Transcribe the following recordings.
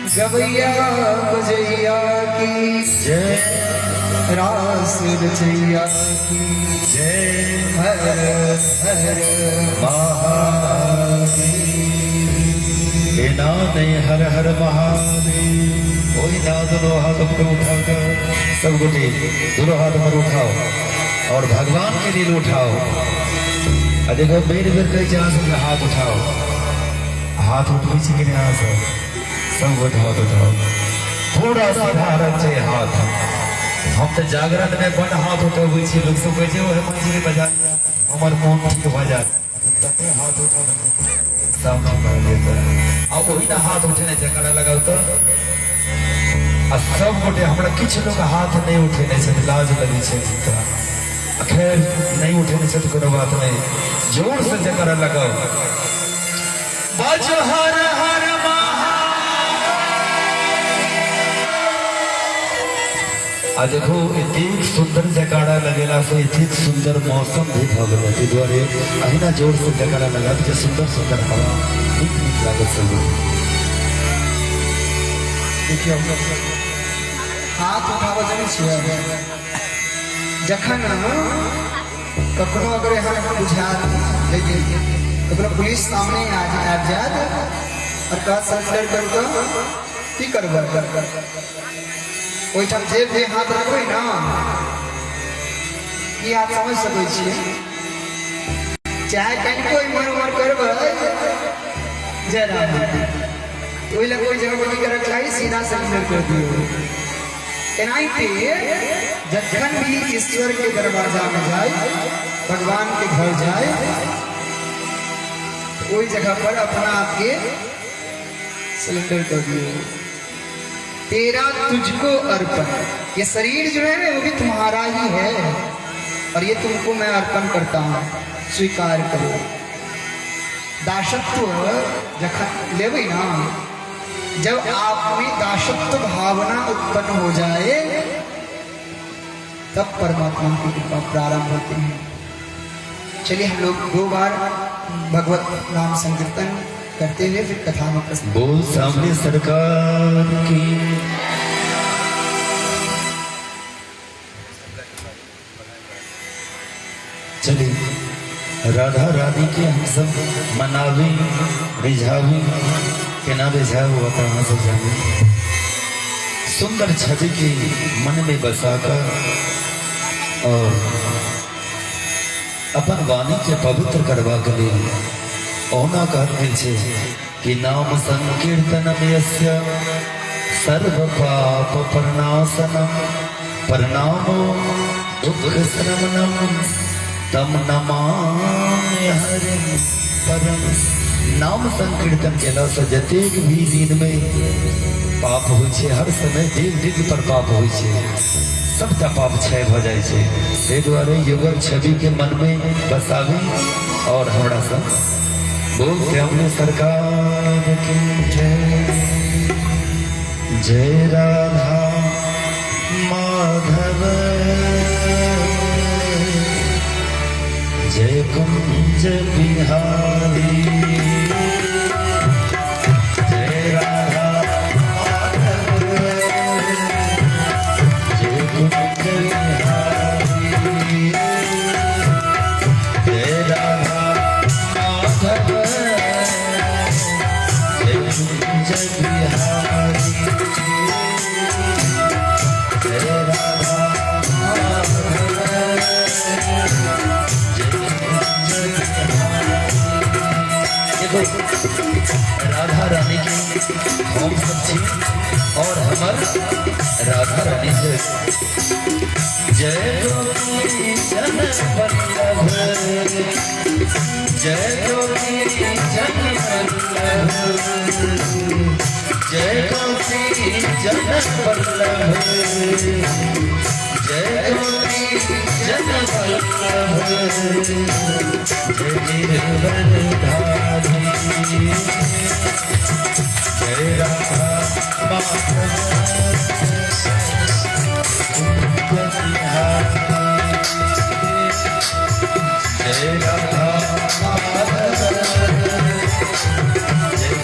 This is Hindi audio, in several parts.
गवैया बजैया की जय, रास रचैया की जय, हर हर महादेव। नाद हर हर महादेव। वही नाद दोनों हाथ ऊपर उठाकर सब गोटे दोनों हाथ ऊपर उठाओ और भगवान के लिए उठाओ। देखो बेर बेर कई जगह से हाथ उठाओ, हाथ उठे कि नहीं सब गोटे हाथ उठाओ। थोड़ा सा भारत चाहिए हाथ। हम तो जागरण में बड़ हाथ उठे छी, लोग सब कहे वो मंजी के बजा हमार मन ठीक बजा हाथ उठा सब अब वही ना हाथ उठने जकड़ा लगाओ तो सब गोटे हमरा किछ लोग हाथ नहीं उठेने से लाज लगी है। खैर नहीं उठेने से तो कोनो बात नहीं, जोर से जकड़ा लगाओ। बज हर हर आ देखो इतनी सुंदर जकाड़ा लगेला से इतनी सुंदर मौसम भी भगल द्वारे अहिना जोर से जकाड़ा लगा के सुंदर सुंदर हवा नीक नीक लागत सब। देखिए हाथ उठाव जाने छियै जखन कखनो अगर यहाँ बुझा कखनो पुलिस सामने आ जाए और कहा सरेंडर कर दो की करब ओहिठाम जेब में हाथ रखबै ना कि आप समझ सकै छियै। चाहे कनिको इमर उमर करबै जय राम ओहि लग कोई जगह पर करक चाही सीधा सरेंडर कर दियो। एनाहिते जखन भी ईश्वर के दरवाजा में जाए भगवान के घर जाए कोई जगह पर अपना आप के सरेंडर कर दियो। तेरा तुझको अर्पण, ये शरीर जो है वो भी तुम्हारा ही है और ये तुमको मैं अर्पण करता हूँ, स्वीकार करो। दासत्व जखन लेबै ना, जब आप में दासत्व भावना उत्पन्न हो जाए तब परमात्मा की कृपा प्रारंभ होती है। चलिए हम लोग 2 बार भगवत नाम संकीर्तन करते हुए फिर कथा में प्रश्न। बोल सामने सरकार की। चलिए राधा रानी के हम सब मनावी रिझावी के ना रिझाव होता है सब जाने सुंदर छवि की मन में बसाकर और अपन वाणी के पवित्र करवा के लिए औना कहते छे कि नाम संकीर्तनम यस्य सर्व पाप प्रणाशनम प्रणामो दुख श्रवणम तम नमामि हरिं परम। नाम संकीर्तन केला से जतेक भी दिन में पाप होइ छे, हर समय दिन दिन पर पाप होइ छे, सबटा पाप क्षय भ जाय छे। ताहि दुआरे युगल छवि के मन में बसावी और हमरा सब बोलते हमने सरकार की जय। जय राधा माधव जय कुंज बिहारी। जय राधा माधव जय कुंज बिहारी। जय राधा माधव जय कुंज बिहारी। जय राधा राधा रानी की हम सब छी और हमार राधा रानी से जय गोपी जन वल्लभ जय गोपी जन वल्लभ जय गोपी जन वल्लभ जय गोपी जन वल्लभ जय गिरिवरधारी। जय राधा माधव जय राधा माधव जय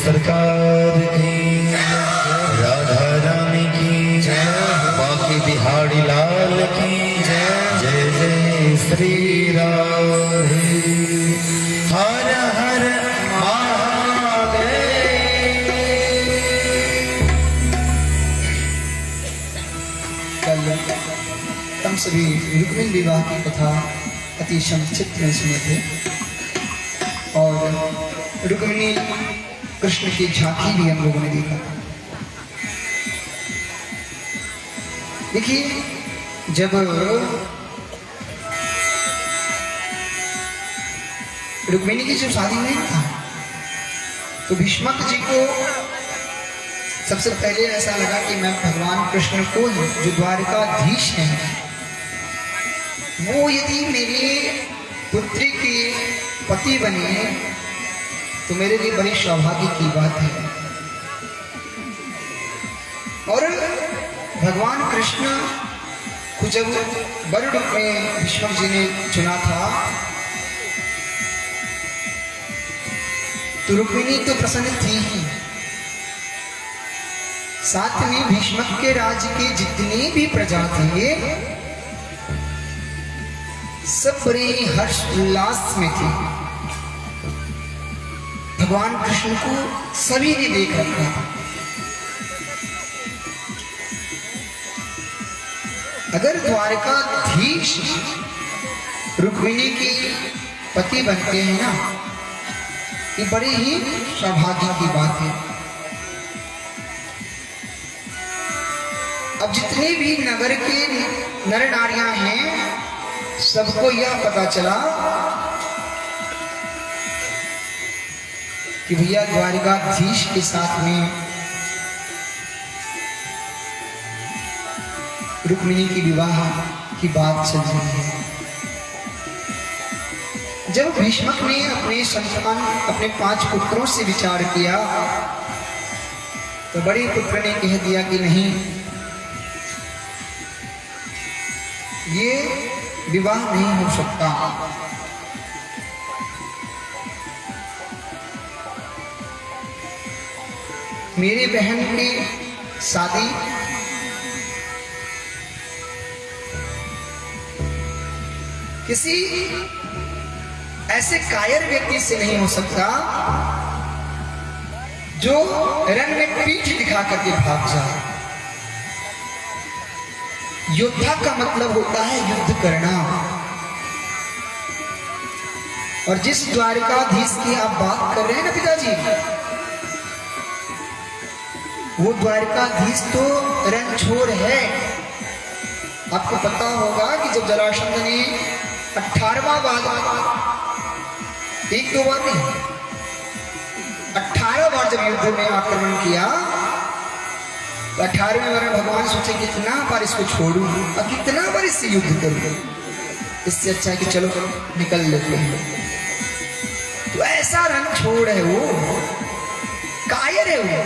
सरकार की, राधा रानी की, बाकी बिहारी लाल की जय जय श्री राधे। हर हर महादेव। कल हम सभी रुक्मिणी विवाह की कथा अति संक्षिप्त में सुने थे और रुक्मिणी कृष्ण की झांकी भी हम लोगों ने देखा। देखिए, जब रुक्मिणी की जब शादी नहीं था तो भीष्मक जी को सबसे पहले ऐसा लगा कि मैं भगवान कृष्ण को जो द्वारकाधीश हैं वो यदि मेरी पुत्री के पति बने तो मेरे लिए बड़ी सौभाग्य की बात है। और भगवान कृष्ण को जब वर रूप में भीष्मक जी ने चुना था तो रुक्मिणी तो प्रसन्न थी ही, साथ में भीष्मक के राज्य के जितने भी प्रजा थे सब बड़े हर्ष उल्लास में थे। भगवान कृष्ण को सभी ने देख रखा था। अगर द्वारकाधीश रुक्मिणी के पति बनते हैं ना, ये बड़े ही सौभाग्य की बात है। अब जितने भी नगर के नर नारियां हैं सबको यह पता चला कि भैया द्वारिकाधीश के साथ में रुक्मिणी की विवाह की बात चल रही है। जब भीष्मक ने अपने संतान अपने 5 पुत्रों से विचार किया तो बड़े पुत्र ने कह दिया कि नहीं, ये विवाह नहीं हो सकता। मेरी बहन की शादी किसी ऐसे कायर व्यक्ति से नहीं हो सकता जो रण में पीठ दिखा करके भाग जाए। योद्धा का मतलब होता है युद्ध करना। और जिस द्वारिकाधीश की आप बात कर रहे हैं ना पिताजी, वो द्वारिकाधीश तो रणछोड़ है। आपको पता होगा कि जब जरासंध ने 18वां बार, 1-2 बार नहीं, 18 बार जब युद्ध में आक्रमण किया तो 18वें बार भगवान सोचे कितना बार इसको छोड़ूं और कितना बार इससे युद्ध करूं, इससे अच्छा है कि चलो निकल लेते हैं। तो ऐसा रणछोड़ है वो, कायर है वो।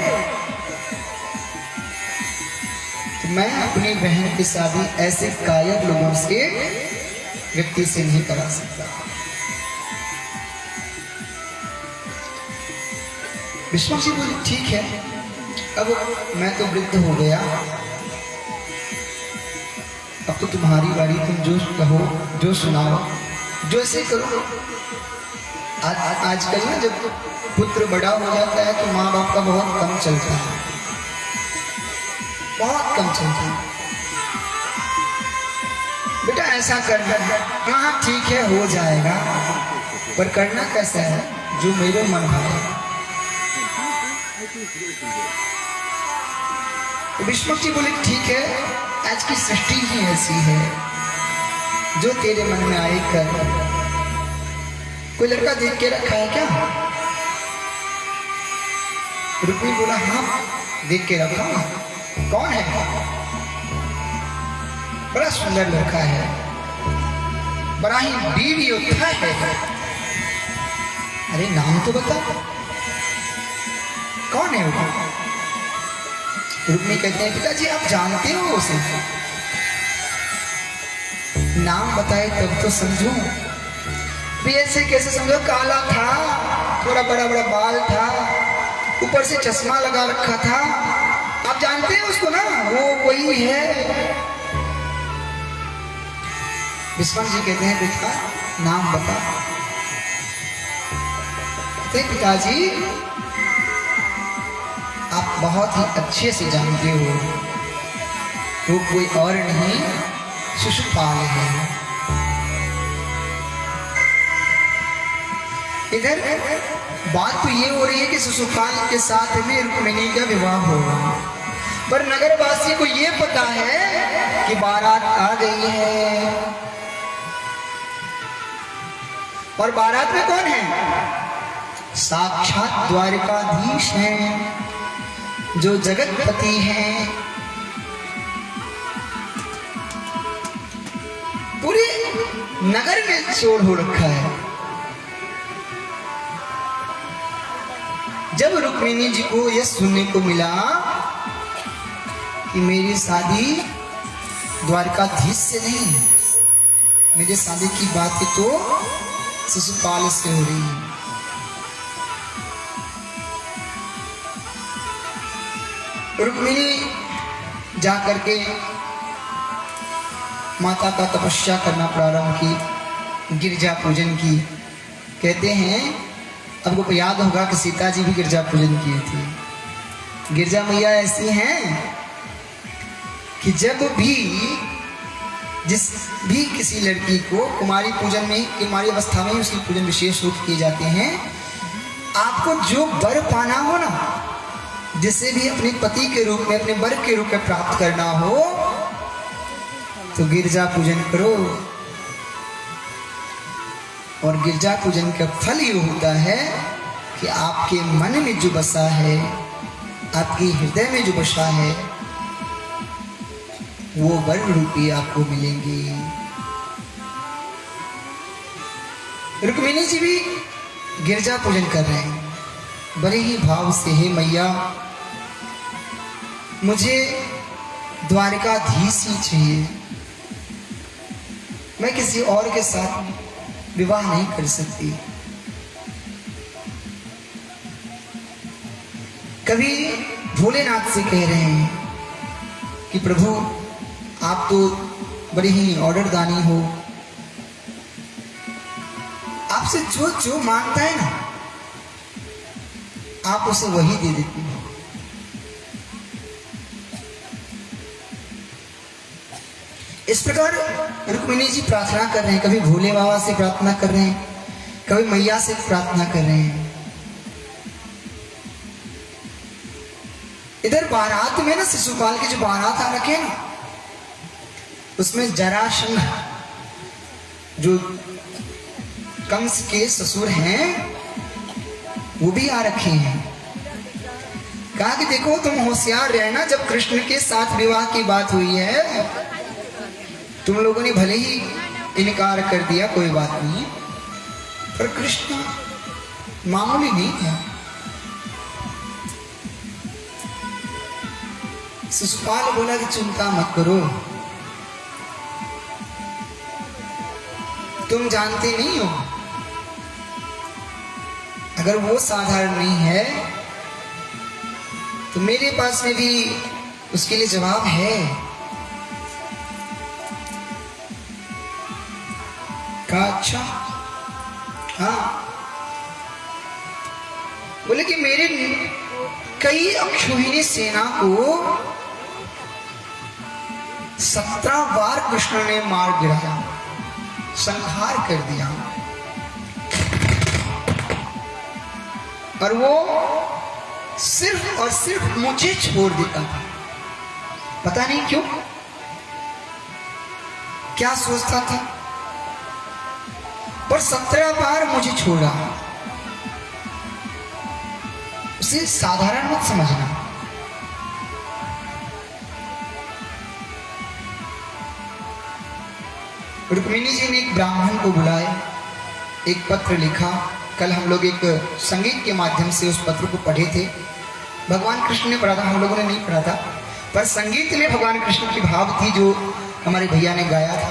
तो मैं अपनी बहन की शादी ऐसे कायर लोगों से, व्यक्ति से नहीं करा सकता। विष्णु जी बोले ठीक है, अब मैं तो वृद्ध हो गया, अब तो तुम्हारी बारी, तुम जो कहो, जो सुनाओ, जो ऐसे करो। आजकल ना जब पुत्र बड़ा हो जाता है तो माँ बाप का बहुत कम चलता है, बहुत कम चलता है। बेटा ऐसा करना, हाँ ठीक है हो जाएगा, पर करना कैसा है, जो मेरे मन भाए। तो विष्णु जी बोले ठीक है, आज की सृष्टि ही ऐसी है, जो तेरे मन में आए कर। कोई लड़का देख के रखा है क्या? रुक्मी बोला हाँ देख के रखा। कौन है? बड़ा सुंदर लड़का है, बड़ा ही वीर योद्धा है। अरे नाम तो बता, कौन है वो? रुक्मी कहते हैं पिताजी आप जानते हो उसे? नाम बताए तब तो समझो। ऐसे कैसे समझो? काला था, थोड़ा बड़ा बड़ा बाल था, ऊपर से चश्मा लगा रखा था। आप जानते हैं उसको ना, वो वही है। विश्वास जी कहते हैं बेटा नाम बता। कहते हैं पिताजी आप बहुत ही अच्छे से जानते हो, वो कोई और नहीं शिशुपाल है। इधर बात तो ये हो रही है कि शिशुपाल के साथ में रुक्मिणी का विवाह होगा, पर नगरवासी को ये पता है कि बारात आ गई है। और बारात में कौन है? साक्षात द्वारिकाधीश हैं, जो जगतपति हैं। पूरे नगर में शोर हो रखा है। जब रुक्मिणी जी को यह सुनने को मिला कि मेरी शादी द्वारकाधीश से नहीं, मेरे शादी की बात तो शिशुपाल से हो रही है। रुक्मिणी जाकर के माता का तपस्या करना प्रारंभ की, गिरजा पूजन की। कहते हैं आपको याद होगा कि सीता जी भी गिरजा पूजन किए थे। गिरजा मैया ऐसी हैं कि जब भी जिस भी किसी लड़की को कुमारी पूजन में, कुमारी अवस्था में उसकी पूजन विशेष रूप किए जाते हैं। आपको जो वर पाना हो ना, जिसे भी अपने पति के रूप में, अपने वर के रूप में प्राप्त करना हो, तो गिरजा पूजन करो। और गिरजा पूजन का फल ये होता है कि आपके मन में जो बसा है, आपके हृदय में जो बसा है, वो वर रूपी आपको मिलेंगे। रुक्मिणी जी भी गिरजा पूजन कर रहे हैं बड़े ही भाव से। हे मैया, मुझे द्वारकाधीश ही चाहिए, मैं किसी और के साथ विवाह नहीं कर सकती। कभी भोलेनाथ से कह रहे हैं कि प्रभु आप तो बड़े ही ऑर्डर दानी हो, आपसे जो जो मांगता है ना आप उसे वही दे देते हो। इस प्रकार रुक्मिणी जी प्रार्थना कर रहे हैं, कभी भोले बाबा से प्रार्थना कर रहे हैं, कभी मैया से प्रार्थना कर रहे हैं। इधर बारात में ना शिशुपाल की जो बारात आ रखे ना, उसमें जरासंध जो कंस के ससुर हैं वो भी आ रखे हैं। कहा कि देखो तुम होशियार रहना, जब कृष्ण के साथ विवाह की बात हुई है तुम लोगों ने भले ही इनकार कर दिया, कोई बात नहीं, पर कृष्ण मामूली नहीं है। शिशुपाल बोला कि चिंता मत करो, तुम जानते नहीं हो, अगर वो साधारण नहीं है तो मेरे पास में भी उसके लिए जवाब है। कहा अच्छा, हाँ। बोले कि मेरे कई अक्षोहिणी सेना को 17 बार कृष्ण ने मार गिराया, संहार कर दिया, और वो सिर्फ और सिर्फ मुझे छोड़ देता था। पता नहीं क्यों, क्या सोचता था, पर 17 बार मुझे छोड़ा। उसे साधारण मत समझना। रुक्मिणी जी ने एक ब्राह्मण को बुलाया, एक पत्र लिखा। कल हम लोग एक संगीत के माध्यम से उस पत्र को पढ़े थे। भगवान कृष्ण ने पढ़ा था, हम लोगों ने नहीं पढ़ा था, पर संगीत में भगवान कृष्ण की भाव थी जो हमारे भैया ने गाया था।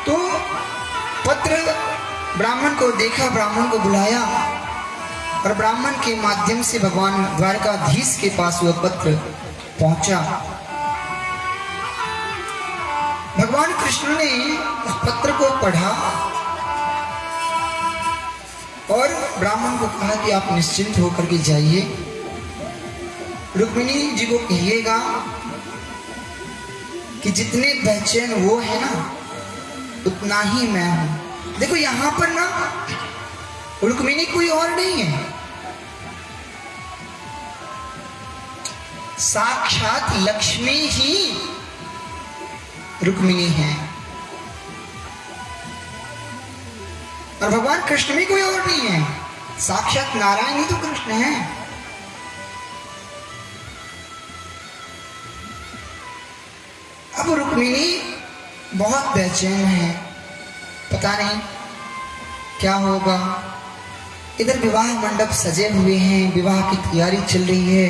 तो पत्र ब्राह्मण को देखा, ब्राह्मण को बुलाया, और ब्राह्मण के माध्यम से भगवान द्वारकाधीश के पास वह पत्र पहुंचा। भगवान कृष्ण ने उस पत्र को पढ़ा और ब्राह्मण को कहा कि आप निश्चिंत होकर के जाइए, रुक्मिणी जी को कहिएगा कि जितने बेचैन वो है ना उतना ही मैं हूं। देखो यहां पर ना रुक्मिणी कोई और नहीं है, साक्षात लक्ष्मी ही रुक्मिणी है, और भगवान कृष्ण भी कोई और नहीं है, साक्षात नारायण ही तो कृष्ण है। अब रुक्मिणी बहुत बेचैन है, पता नहीं क्या होगा। इधर विवाह मंडप सजे हुए हैं, विवाह की तैयारी चल रही है।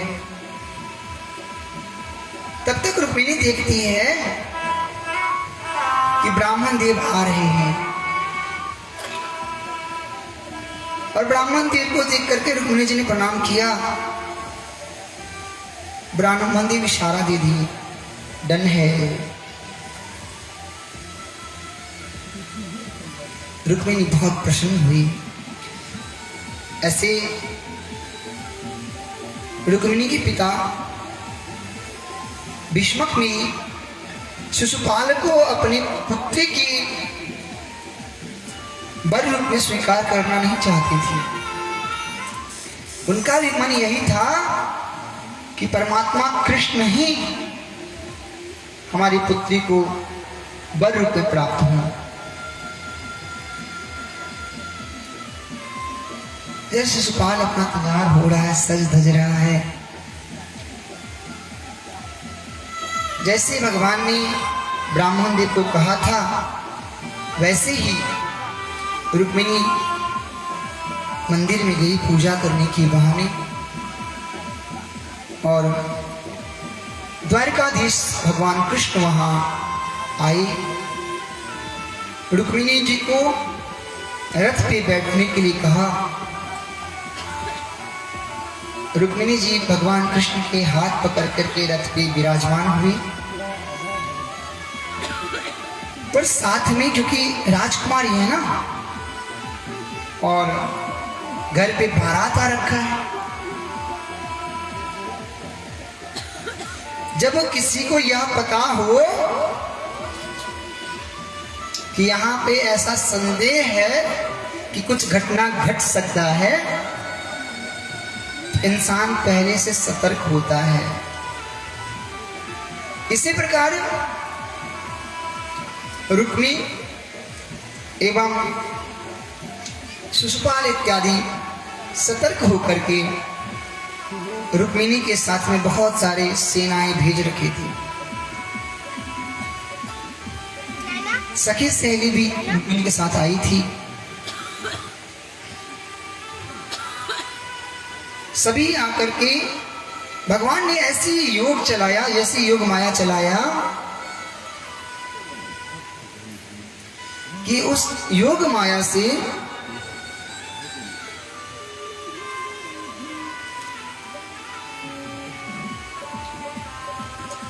तब तक रुक्मिणी देखती है कि ब्राह्मण देव आ रहे हैं, और ब्राह्मण देव को देख करके रुक्मिणी जी ने प्रणाम किया। ब्राह्मण देव इशारा दे दी, डन है। रुक्मिणी बहुत प्रसन्न हुई। ऐसे रुक्मिणी के पिता भीष्मक ने शिशुपाल को अपनी पुत्री की वर रूप में स्वीकार करना नहीं चाहती थी। उनका भी मन यही था कि परमात्मा कृष्ण ही हमारी पुत्री को वर रूप में प्राप्त हो। इधर शिशुपाल अपना तैयार हो रहा है, सज धज रहा है। जैसे भगवान ने ब्राह्मण देव को कहा था वैसे ही रुक्मिणी मंदिर में गई पूजा करने के बहाने, और द्वारकाधीश भगवान कृष्ण वहां आए। रुक्मिणी जी को रथ पे बैठने के लिए कहा। रुक्मिणी जी भगवान कृष्ण के हाथ पकड़ करके रथ पे विराजमान हुई, पर साथ में जो कि राजकुमारी है ना, और घर पे बारात आ रखा है। जब किसी को यह पता हो कि यहाँ पे ऐसा संदेह है कि कुछ घटना घट सकता है, इंसान पहले से सतर्क होता है। इसी प्रकार रुक्मी एवं शिशुपाल इत्यादि सतर्क होकर के रुक्मिणी के साथ में बहुत सारे सेनाएं भेज रखी थी। सखी सहेली भी रुक्मिणी के साथ आई थी। सभी आकर के भगवान ने ऐसी योग चलाया, ऐसी योग माया चलाया कि उस योग माया से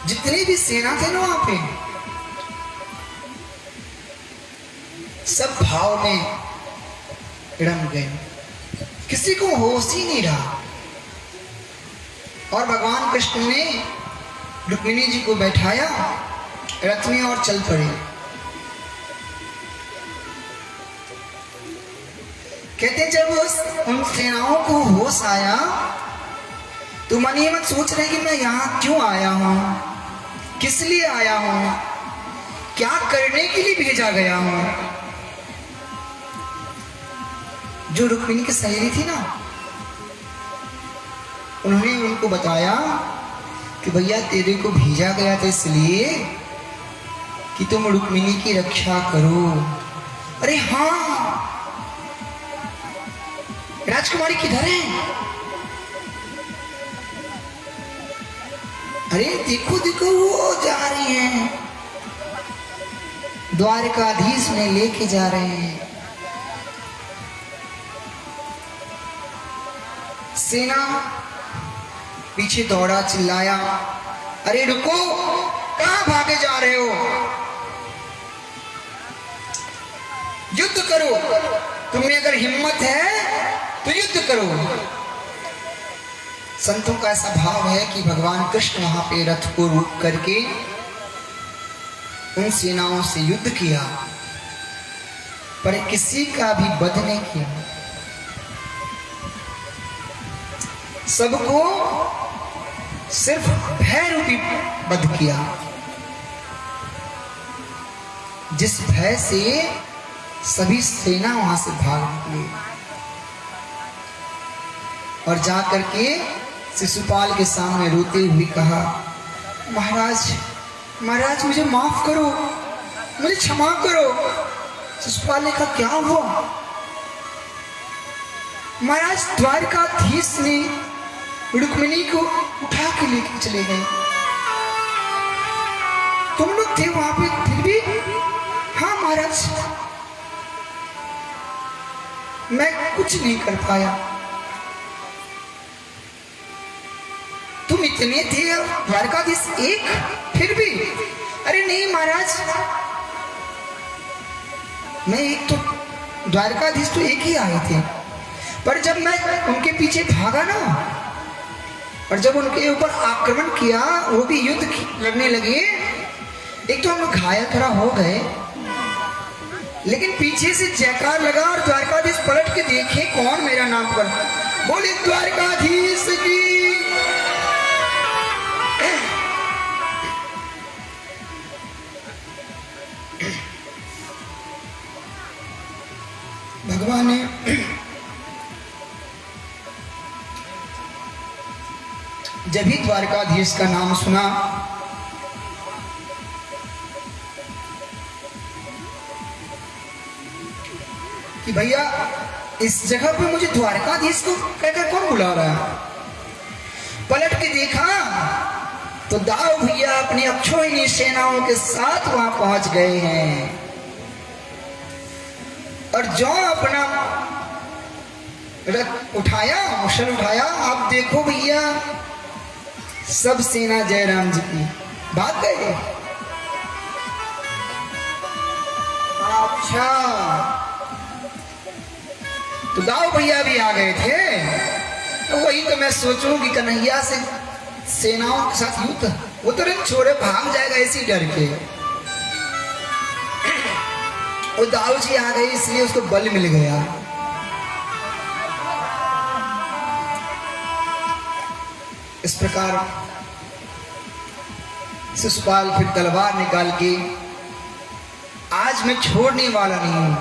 जितनी भी सेना थे ना वहां पे, सब भाव में रम गए, किसी को होश ही नहीं रहा। और भगवान कृष्ण ने रुक्मिणी जी को बैठाया रथ में और चल पड़े। कहते जब उन सेनाओं को होश आया तो मन ये मत सोच रहे कि मैं यहां क्यों आया हूं, किस लिए आया हूं, क्या करने के लिए भेजा गया हूं। जो रुक्मिणी की सहेली थी ना, उन्होंने उनको बताया कि भैया तेरे को भेजा गया था इसलिए कि तुम रुक्मिणी की रक्षा करो। अरे हाँ, राजकुमारी किधर है? अरे देखो देखो वो जा रही हैं, द्वारकाधीश में लेके जा रहे हैं। सेना पीछे दौड़ा, चिल्लाया, अरे रुको, कहां भागे जा रहे हो? युद्ध करो, तुम्हें अगर हिम्मत है तो युद्ध करो। संतों का ऐसा भाव है कि भगवान कृष्ण वहां पे रथ को रोक करके उन सेनाओं से युद्ध किया, पर किसी का भी वध नहीं किया। सबको सिर्फ भय रूपी वध किया, जिस भय से सभी सेना वहां से भाग निकली और जाकर के शिशुपाल के सामने रोते हुए कहा, महाराज महाराज मुझे माफ करो, मुझे क्षमा करो। शिशुपाल ने कहा, क्या हुआ? महाराज द्वारकाधीश ने रुक्मिणी को उठा के लेके चले गए, तुम लोग थे वहां पे फिर भी? हाँ महाराज, मैं कुछ नहीं कर पाया। तुम इतने थे द्वारकाधीश एक, फिर भी? अरे नहीं महाराज, मैं एक तो द्वारकाधीश तो एक ही आए थे, पर जब मैं उनके पीछे भागा ना और जब उनके ऊपर आक्रमण किया, वो भी युद्ध लड़ने लगे, एक तो हम लोग घायल थोड़ा हो गए, लेकिन पीछे से जयकार लगा और द्वारकाधीश पलट के देखे कौन मेरा नाम कर, बोले द्वारकाधीश की। भगवान ने जब ही द्वारकाधीश का नाम सुना कि भैया इस जगह पे मुझे द्वारकाधीश को कहकर कौन बुला रहा है। पलट के देखा तो दाऊ भैया अपनी अक्षोहिणी सेनाओं के साथ वहां पहुंच गए हैं और जो अपना रथ उठाया, मुशल उठाया, आप देखो भैया सब सेना जयराम जी की भाग गए। अच्छा, तो दाऊ भैया भी आ गए थे। तो वही तो मैं सोचूं कि कन्हैया से सेनाओं के साथ युद्ध, वो तो छोड़े भाग जाएगा इसी डर के। वो दाऊ जी आ गए इसलिए उसको बल मिल गया। इस प्रकार शिशुपाल फिर तलवार निकाल के, आज मैं छोड़ने वाला नहीं हूं,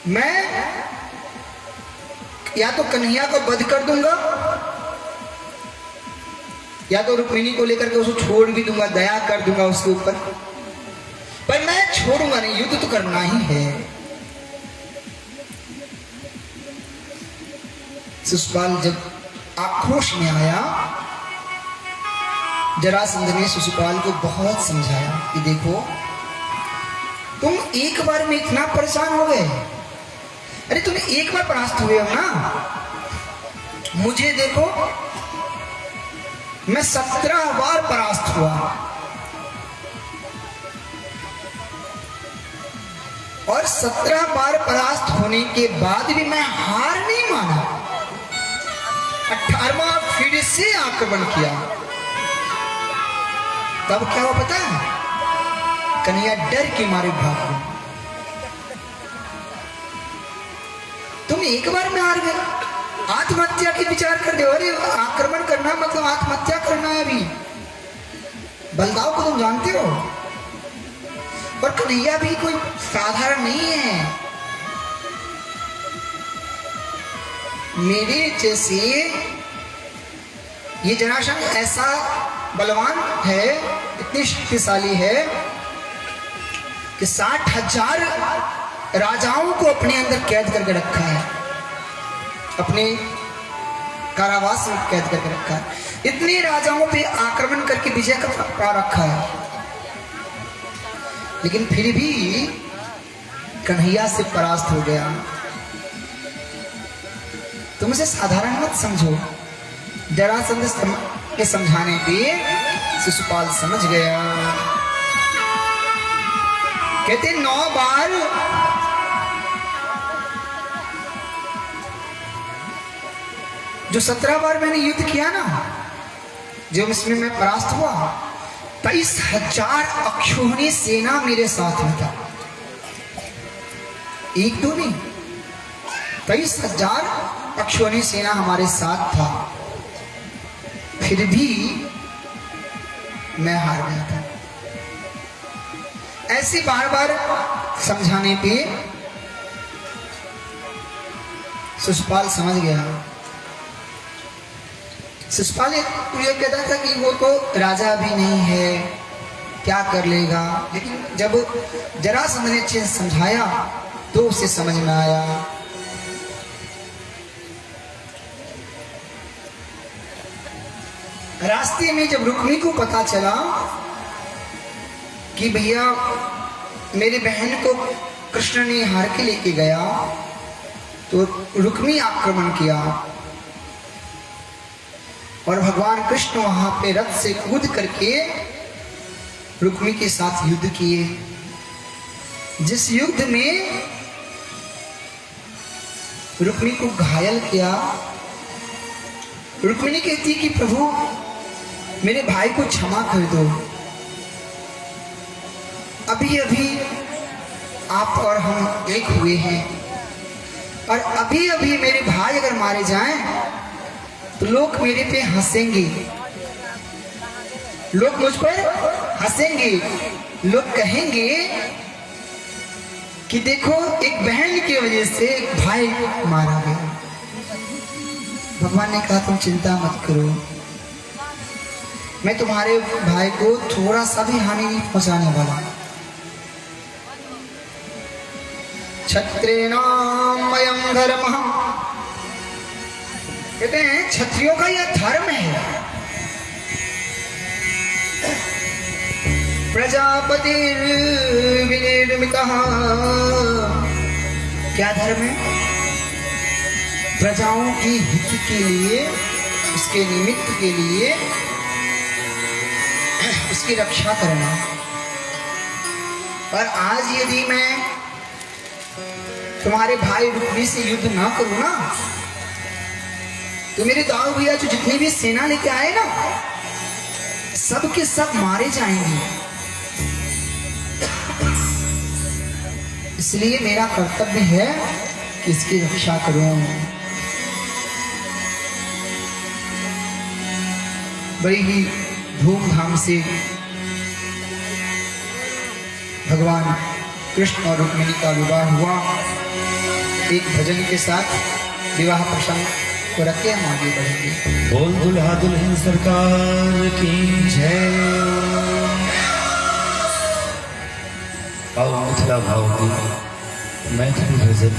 मैं या तो कन्हैया को वध कर दूंगा या तो रुक्मिणी को लेकर के उसको छोड़ भी दूंगा, दया कर दूंगा उसके ऊपर, पर मैं छोड़ूंगा नहीं, युद्ध तो करना ही है। शिशुपाल जब आक्रोश में आया, जरासंध ने शिशुपाल को बहुत समझाया कि देखो तुम एक बार में इतना परेशान हो गए, अरे तुम एक बार परास्त हुए हो ना, मुझे देखो मैं 17 बार परास्त हुआ और 17 बार परास्त होने के बाद भी मैं हार नहीं माना, 18वां फिर से आक्रमण किया। तब क्या हुआ पता है, कन्हैया डर के मारे भाग गए। तुम एक बार में हार गए, आत्महत्या की विचार कर रहे हो। अरे आक्रमण करना मतलब आत्महत्या करना है। अभी बलदाव को तुम जानते हो, और कन्हैया भी कोई साधारण नहीं है। मेरे जैसे ये जरासंध ऐसा बलवान है, इतनी शक्तिशाली है कि 60,000 राजाओं को अपने अंदर कैद करके रखा है, अपने कारावास में कैद करके रखा है। इतने राजाओं पे आक्रमण करके विजय का पा रखा है, लेकिन फिर भी कन्हैया से परास्त हो गया। तुम इसे साधारण मत समझो। जरासंध के समझाने पे शिशुपाल समझ गया। कहते 9 बार जो 17 बार मैंने युद्ध किया ना, जो इसमें मैं परास्त हुआ, 23,000 अक्षोहिणी सेना मेरे साथ में था। एक दो नहीं, 23,000 अक्षोहिणी सेना हमारे साथ था, फिर भी मैं हार गया था। ऐसे बार बार समझाने पे शिशुपाल समझ गया। शिशुपाल ये कहता था कि वो तो राजा भी नहीं है, क्या कर लेगा, लेकिन जब जरासंध ने अच्छे से समझाया तो उसे समझ में आया। रास्ते में जब रुक्मी को पता चला कि भैया मेरे बहन को कृष्ण ने हार के लेके गया, तो रुक्मी आक्रमण किया और भगवान कृष्ण वहां पे रथ से कूद करके रुक्मी के साथ युद्ध किए। जिस युद्ध में रुक्मी को घायल किया, रुक्मिणी कहती कि प्रभु मेरे भाई को क्षमा कर दो, अभी अभी आप और हम एक हुए हैं, और अभी अभी मेरे भाई अगर मारे जाएं तो लोग मेरे पे हंसेंगे, लोग मुझ पर हंसेंगे, लोग कहेंगे कि देखो एक बहन की वजह से एक भाई मारा गया। भगवान ने कहा तुम चिंता मत करो, मैं तुम्हारे भाई को थोड़ा सा भी हानि नहीं पहुंचाने वाला। क्षत्रियाणाम अयं धर्मः, कहते हैं क्षत्रियों का यह धर्म है। प्रजापति विनिर्मितः, क्या धर्म है? प्रजाओं की हित के लिए, उसके निमित्त के लिए उसकी रक्षा करना। और आज यदि मैं तुम्हारे भाई रुक्मी से युद्ध ना करूं ना, तो मेरे दाऊ भैया जो जितनी भी सेना लेके आए ना, सब के सब मारे जाएंगे। इसलिए मेरा कर्तव्य है कि इसकी रक्षा करूं। बड़ी ही धूमधाम से भगवान कृष्ण और रुक्मिणी का विवाह हुआ। एक भजन के साथ विवाह प्रसंग को रख के हम आगे बढ़ेंगे। बोल दुल्हा दुल्हन सरकार की जय। आओ मिथिला भाव की मैथिली भजन।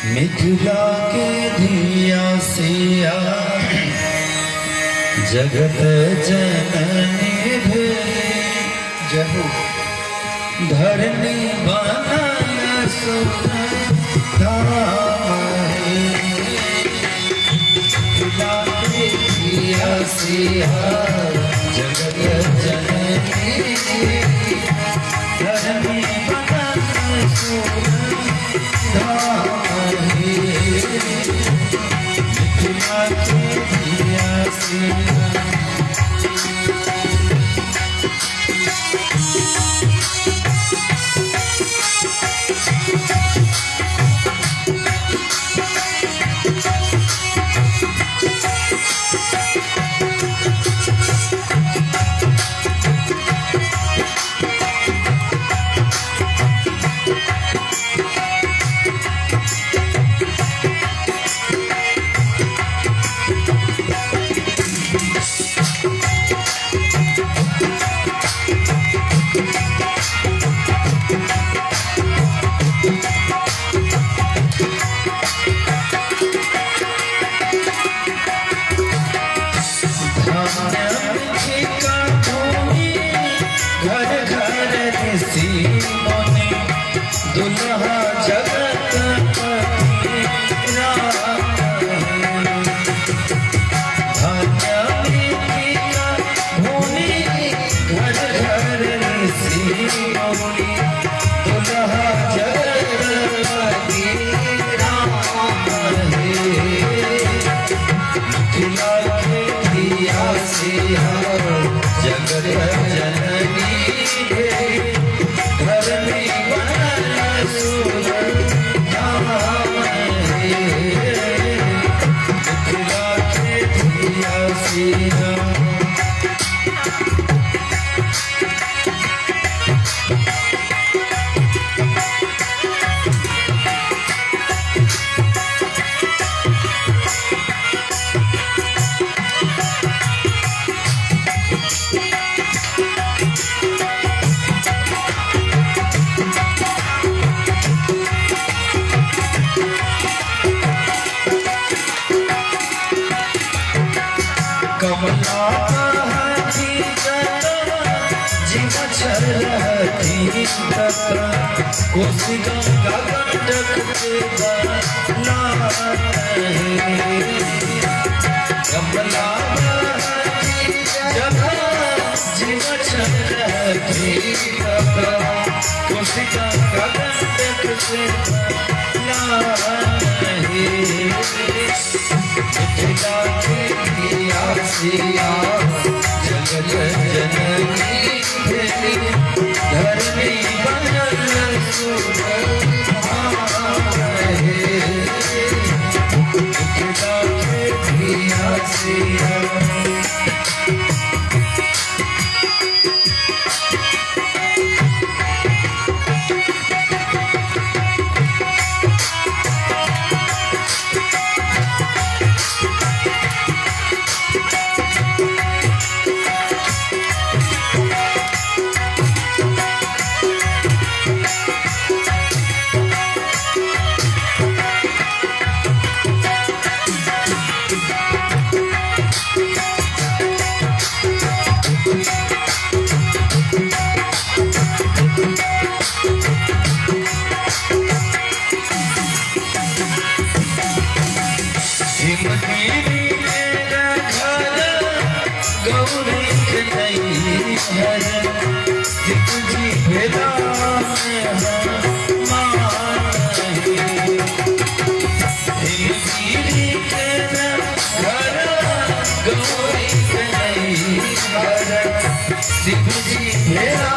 मिथिला के धिया सिया जगत जननी भेली, जय हो। धरनी बनाय सुख धाम है। मिथिला के धिया सिया जगत जननी भेली, धरनी बनाय सुख धाम है। मिथिला के धिया सिया दुल्हा जगत पति राम है। धन्य मृतिका भूमि घर घर ऋषि मुनि, दुल्हा जगत पति राम है। मिथिला के धिया सिया जगत जननी है, धरनी बनाय सुख धाम है। मिथिला के धिया सिया कमला कहती जीव छलती कोसी गंगा गंडक के बना है। कमला कहती जीव छलती कोसी गंगा गंडक के बना है। मिथिला के धिया सिया जगत जननी भेली, धरनी बनल सुख धाम है। मिथिला के धिया सिया शिव जी मेरा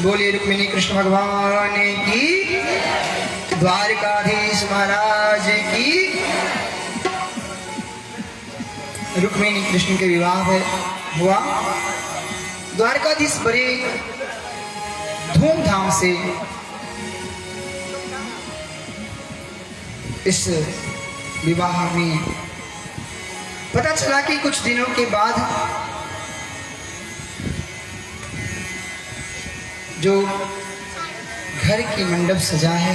बोलिए रुक्मिणी कृष्ण भगवान की, द्वारकाधीश महाराज की। रुक्मिणी कृष्ण के विवाह हुआ। द्वारकाधीश बड़े धूमधाम से इस विवाह में पता चला कि कुछ दिनों के बाद जो घर की मंडप सजा है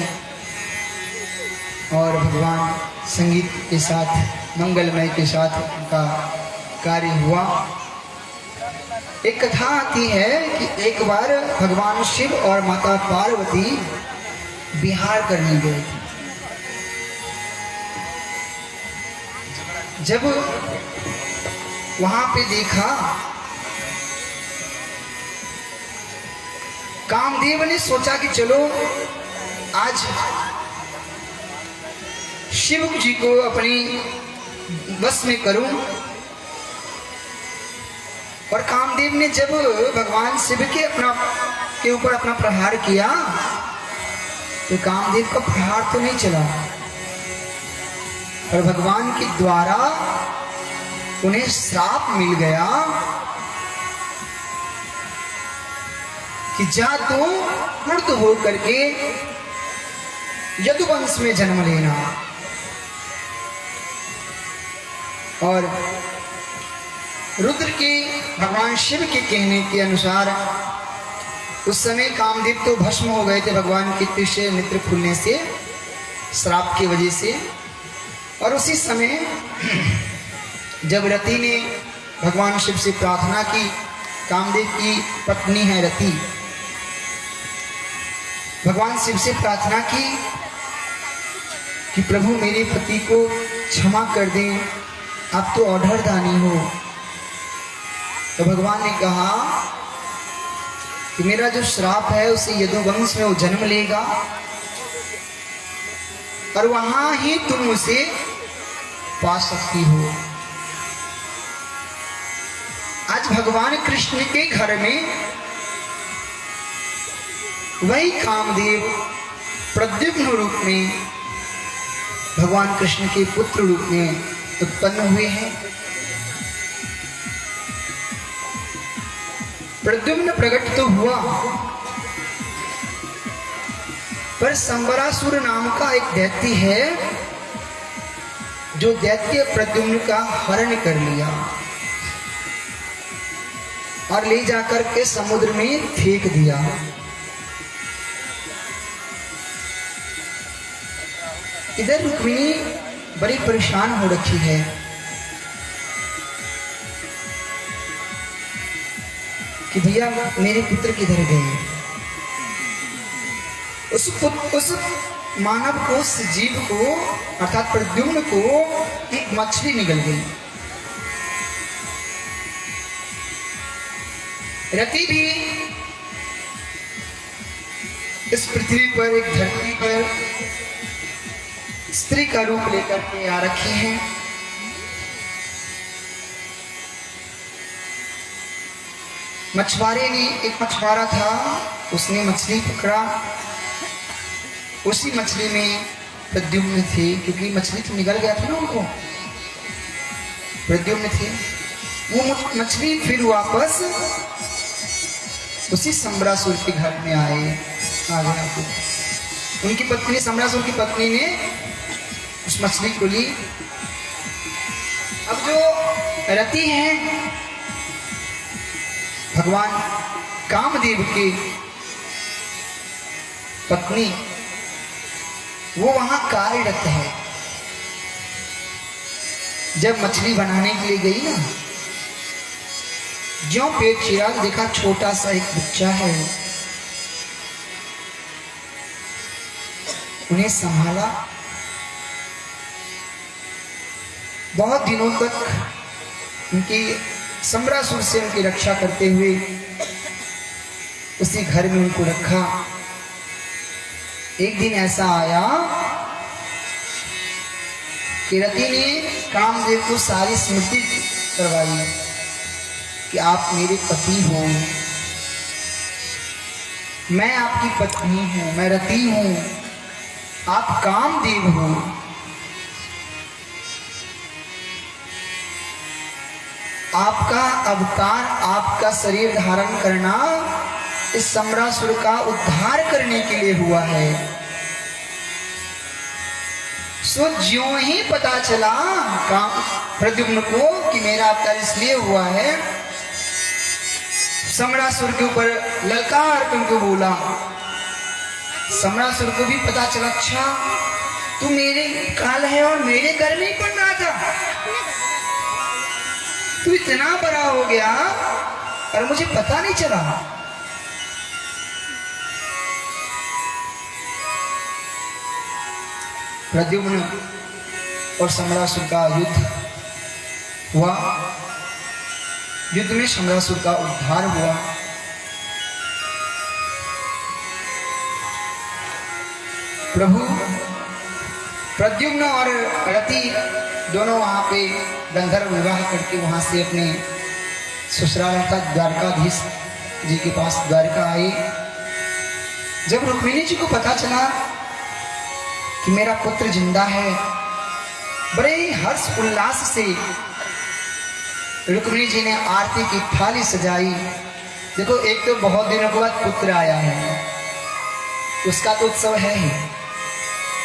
और भगवान संगीत के साथ मंगलमय के साथ उनका कार्य हुआ। एक कथा आती है कि एक बार भगवान शिव और माता पार्वती विहार करने गए। जब वहां पे देखा, कामदेव ने सोचा कि चलो आज शिव जी को अपनी वश में करूं। और कामदेव ने जब भगवान शिव के ऊपर अपना प्रहार किया तो कामदेव का प्रहार तो नहीं चला, और भगवान के द्वारा उन्हें श्राप मिल गया कि जा तो मृत हो करके यदुवंश में जन्म लेना। और रुद्र के भगवान शिव के कहने के अनुसार उस समय कामदेव तो भस्म हो गए थे भगवान के तीसरे नेत्र खुलने से, श्राप की वजह से। और उसी समय जब रति ने भगवान शिव से प्रार्थना की, कामदेव की पत्नी है रति, भगवान शिव से प्रार्थना की कि प्रभु मेरे पति को क्षमा कर दें, आप तो ऑर्डर दानी हो। तो भगवान ने कहा कि मेरा जो श्राप है उसे यदुवंश में वो जन्म लेगा और वहां ही तुम उसे पा सकती हो। आज भगवान कृष्ण के घर में वही कामदेव प्रद्युम्न रूप में भगवान कृष्ण के पुत्र रूप में उत्पन्न हुए हैं। प्रद्युम्न प्रकट तो हुआ, पर संबरासुर नाम का एक दैत्य है जो दैत्य प्रद्युम्न का हरण कर लिया और ले जाकर के समुद्र में फेंक दिया। इधर रुक्मिणी बड़ी परेशान हो रखी है। कि भैया मेरे पुत्र किधर गए। उस मानव को, उस जीव को अर्थात प्रद्युम्न को एक मछली निकल गई। रति भी इस पृथ्वी पर, एक धरती पर स्त्री का रूप लेकर के आ रखी है। मछुआरे ने, एक मछुआरा था, उसने मछली पकड़ा, उसी मछली में प्रद्युम्न थे, क्योंकि मछली तो निकल गया था ना उनको, प्रद्युम्न थे। वो मछली फिर वापस उसी संबरासुर के घर में आए आ गया। उनकी पत्नी सम्रासुर की पत्नी ने उस मछली को ली। अब जो रति है भगवान कामदेव की पत्नी, वो वहां कार्यरत है। जब मछली बनाने के लिए गई ना, ज्यों पेट चिरा देखा छोटा सा एक बच्चा है। उन्हें संभाला, बहुत दिनों तक उनकी सम्रासुर से उनकी रक्षा करते हुए उसी घर में उनको रखा। एक दिन ऐसा आया कि रति ने कामदेव को सारी स्मृति करवाई कि आप मेरे पति हो, मैं आपकी पत्नी हूं, मैं रति हूं, आप कामदेव हो। आपका अवतार, आपका शरीर धारण करना इस सम्रासुर का उद्धार करने के लिए हुआ है। सो ज्यों ही पता चला प्रद्युम्न को कि मेरा अवतार इसलिए हुआ है, सम्रासुर के ऊपर ललकार कर उनको बोला। सम्रासुर को भी पता चला, अच्छा तू मेरे काल है और मेरे घर में ही पड़ रहा था, तू इतना बड़ा हो गया और मुझे पता नहीं चला। प्रद्युम्न और सम्रासुर का युद्ध हुआ। युद्ध में सम्रासुर का उद्धार हुआ। प्रभु प्रद्युम्न और रति दोनों वहां पे गंधर्व विवाह करके वहां से अपने ससुराल तक द्वारकाधीश जी के पास द्वारका आए। जब रुक्मिणी जी को पता चला कि मेरा पुत्र जिंदा है, बड़े ही हर्ष उल्लास से रुक्मिणी जी ने आरती की थाली सजाई। देखो, एक तो बहुत दिनों के बाद पुत्र आया है, उसका तो उत्सव है ही,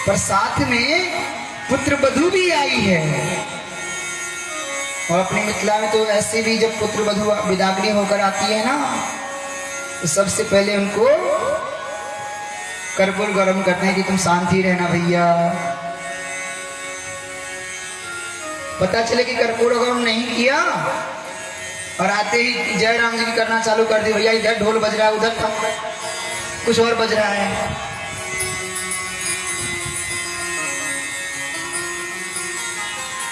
पर साथ में पुत्र वधू भी आई है। और अपनी मिथिला में तो ऐसे भी जब पुत्र वधू विदागनी होकर आती है ना, तो सबसे पहले उनको कर्पूर गरम करते हैं कि तुम शांति रहना भैया। पता चले कि कर्पूर गरम नहीं किया और आते ही जय राम जी की करना चालू कर दी। भैया इधर ढोल बज रहा है, उधर कुछ और बज रहा है।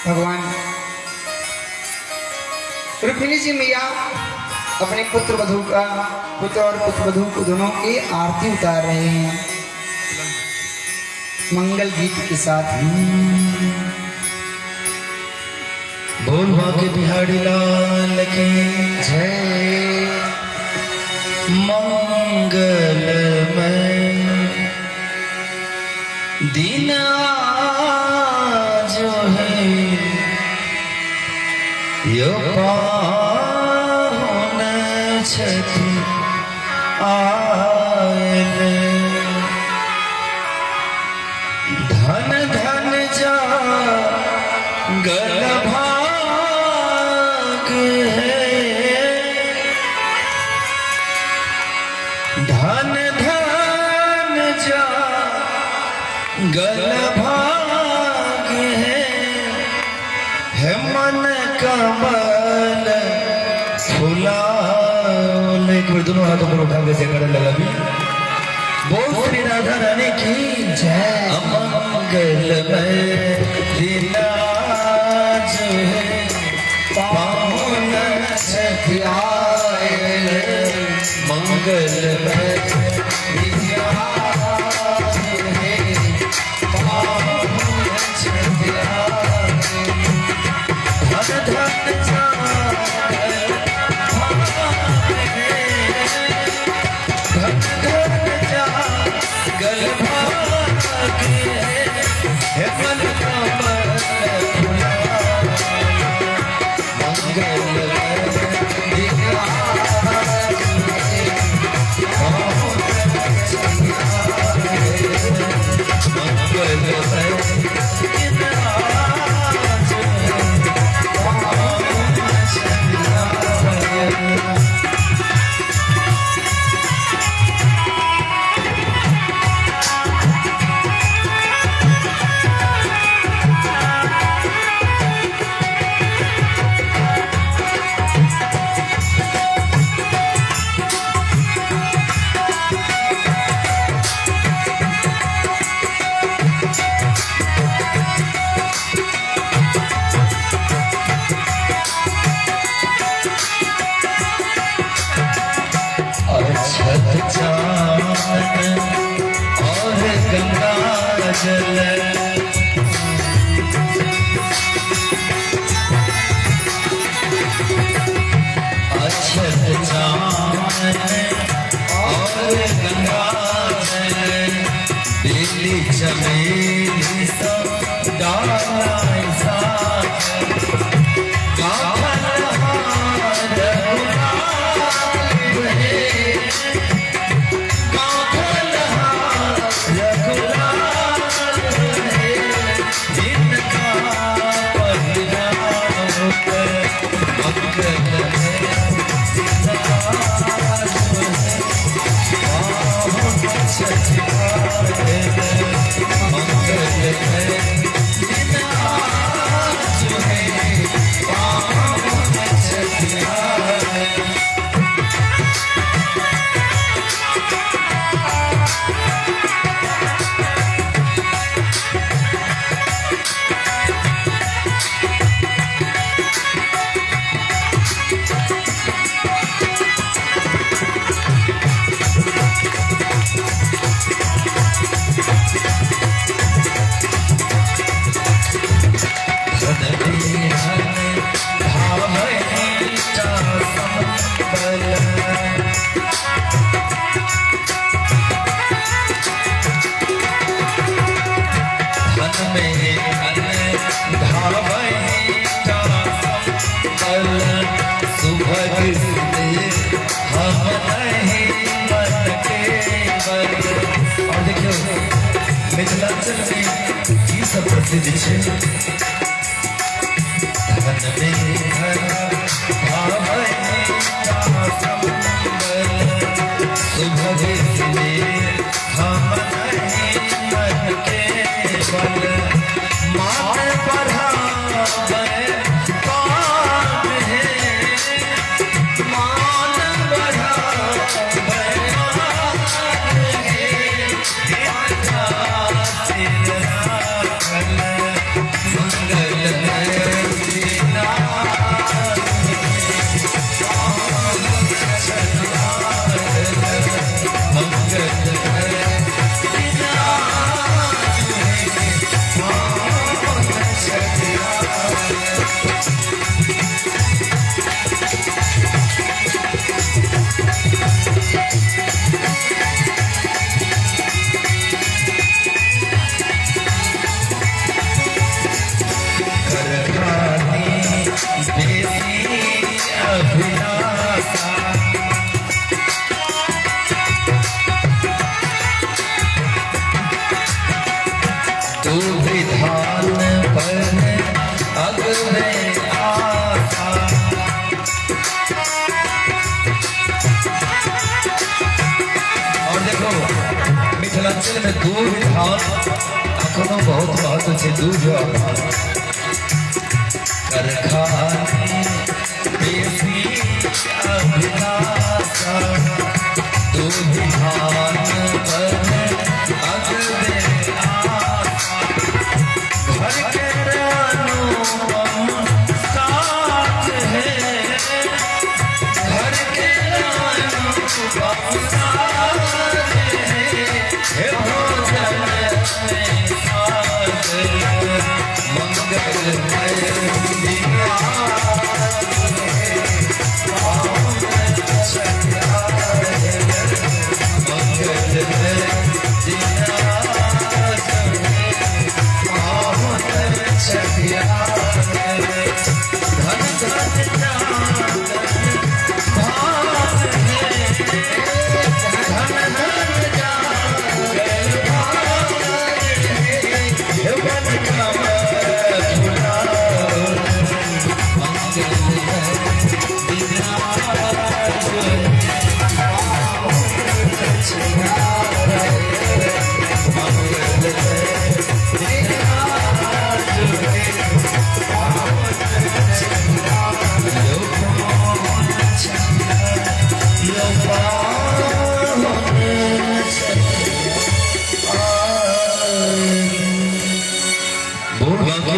भगवान रुक्मिणी जी मैया अपने पुत्र वधू का, पुत्र और पुत्र वधू को दोनों की आरती उतार रहे हैं मंगल गीत के साथ। बोल बाके बिहारी लाल की जय। मंगल में दिन जो है यो पाहुन छठी आए। धन धन जा गल भाग है, धन धन जा गल भाग है मन कमल फुलाओ। एक बार दोनों हाथों पर उठा के से करने लगा भी। बोल श्री राधा रानी की जय। मंगल में दिन आज है, पाहुन छठी आए। मंगल में दिन आज है, पाहुन छठी आए। धन धन जागल भाग है, धन धन जागल भाग है मन कमल फुलाओ। मंगल में दिन आज है, पाहुन छठी अक्षत चांदन और गंगा जल, बेली चमेली सब डाला साथ, काफन हार गुलाल है, काफन हार गुलाल है, जिनका पहनाव मंगल है। और देखियो मिथिलांचल में ये सब प्रसिद्ध है। धन में धरा भावनी का संबल, सुभग में हम नहीं मन के बल, मान बढ़ावे पाप है, मान बढ़ावे पाप है, इनका सिर राखल मंगल है दीनानाथ, मंगल है तू विधान पर अग्रे आशा, और देखो मिथिलांचल में दो विधान अखनो बहुत महत्व है। दू करखानी बेसी अभिलाषा, तू विधान पर अग्रे घर के अनुपम साथ है, घर के अनुपम साथ है, हे भोजन में साथ मंगल है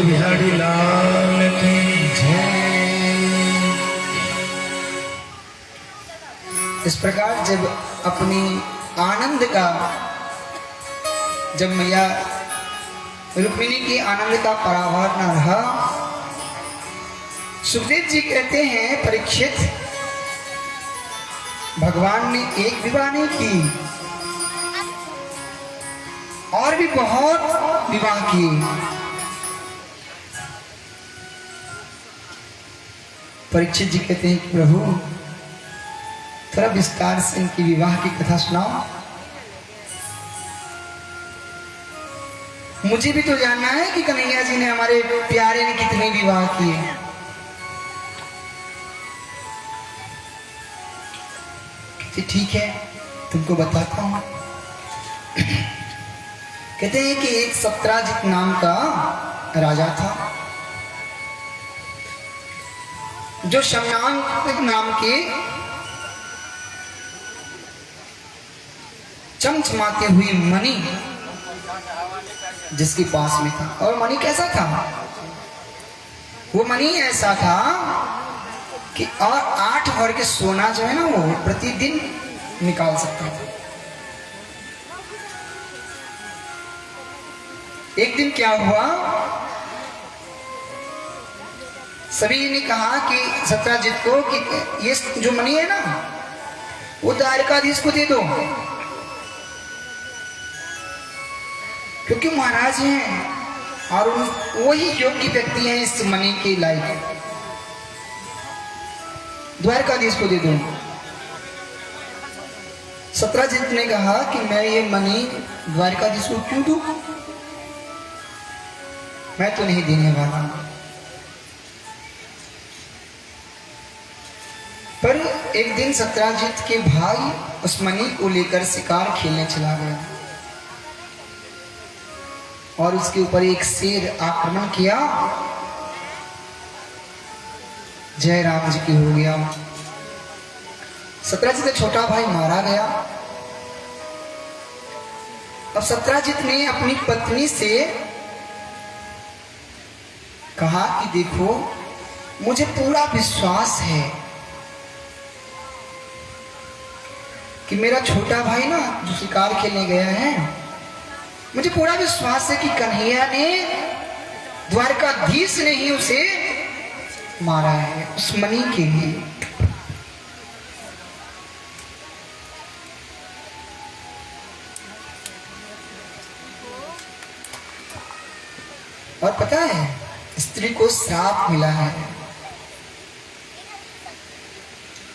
बिहारी लाल की जय। इस प्रकार जब अपनी आनंद का जब मैया रुक्मिणी की आनंद का पराभव न रहा। सुखदेव जी कहते हैं, परीक्षित, भगवान ने एक विवाह नहीं की, और भी बहुत विवाह किए। परीक्षित जी कहते हैं कि प्रभु थोड़ा विस्तार से इनकी विवाह की कथा सुनाओ, मुझे भी तो जानना है कि कन्हैया जी ने, हमारे प्यारे ने कितने विवाह किए। ठीक है, तुमको बताता हूं। कहते हैं कि एक सत्राजित नाम का राजा था, जो शमनांक नाम के चमचमाते हुए मणि जिसके पास में था। और मणि कैसा था? वो मणि ऐसा था कि और 8 भर के सोना जो है ना, वो प्रतिदिन निकाल सकता था। एक दिन क्या हुआ, सभी ने कहा कि सत्राजित को कि ये जो मणि है ना, वो द्वारकाधीश को दे दो, क्योंकि महाराज हैं और वही योग्य व्यक्ति हैं इस मणि के लायक। द्वारकाधीश को दे दो। सत्राजित ने कहा कि मैं ये मणि द्वारकाधीश को क्यों दूं? मैं तो नहीं देने वाला। पर एक दिन सत्राजित के भाई उस मणि को लेकर शिकार खेलने चला गया और उसके ऊपर एक शेर आक्रमण किया, जय राम जी की हो गया। सत्राजित का छोटा भाई मारा गया। अब सत्राजित ने अपनी पत्नी से कहा कि देखो, मुझे पूरा विश्वास है कि मेरा छोटा भाई ना, जो शिकार खेलने गया है, मुझे पूरा विश्वास है कि कन्हैया ने, द्वारकाधीश ने ही उसे मारा है उस मणि के लिए। और पता है, स्त्री को श्राप मिला है।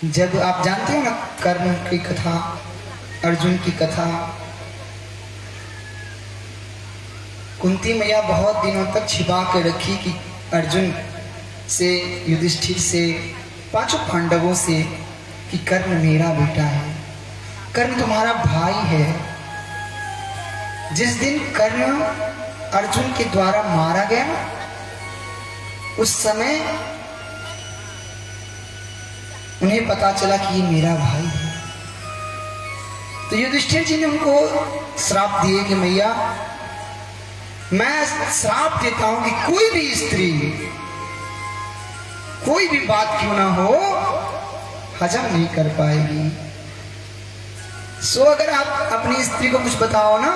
जब आप जानते हो ना कर्ण की कथा, अर्जुन की कथा, कुंती मैया बहुत दिनों तक छिपा के रखी कि अर्जुन से, युधिष्ठिर से, 5 पांडवों से कि कर्ण मेरा बेटा है, कर्ण तुम्हारा भाई है। जिस दिन कर्ण अर्जुन के द्वारा मारा गया, उस समय उन्हें पता चला कि ये मेरा भाई है। तो युधिष्ठिर जी ने उनको श्राप दिए कि मैया, मैं श्राप देता हूं कि कोई भी स्त्री, कोई भी बात क्यों ना हो, हजम नहीं कर पाएगी। सो अगर आप अपनी स्त्री को कुछ बताओ ना,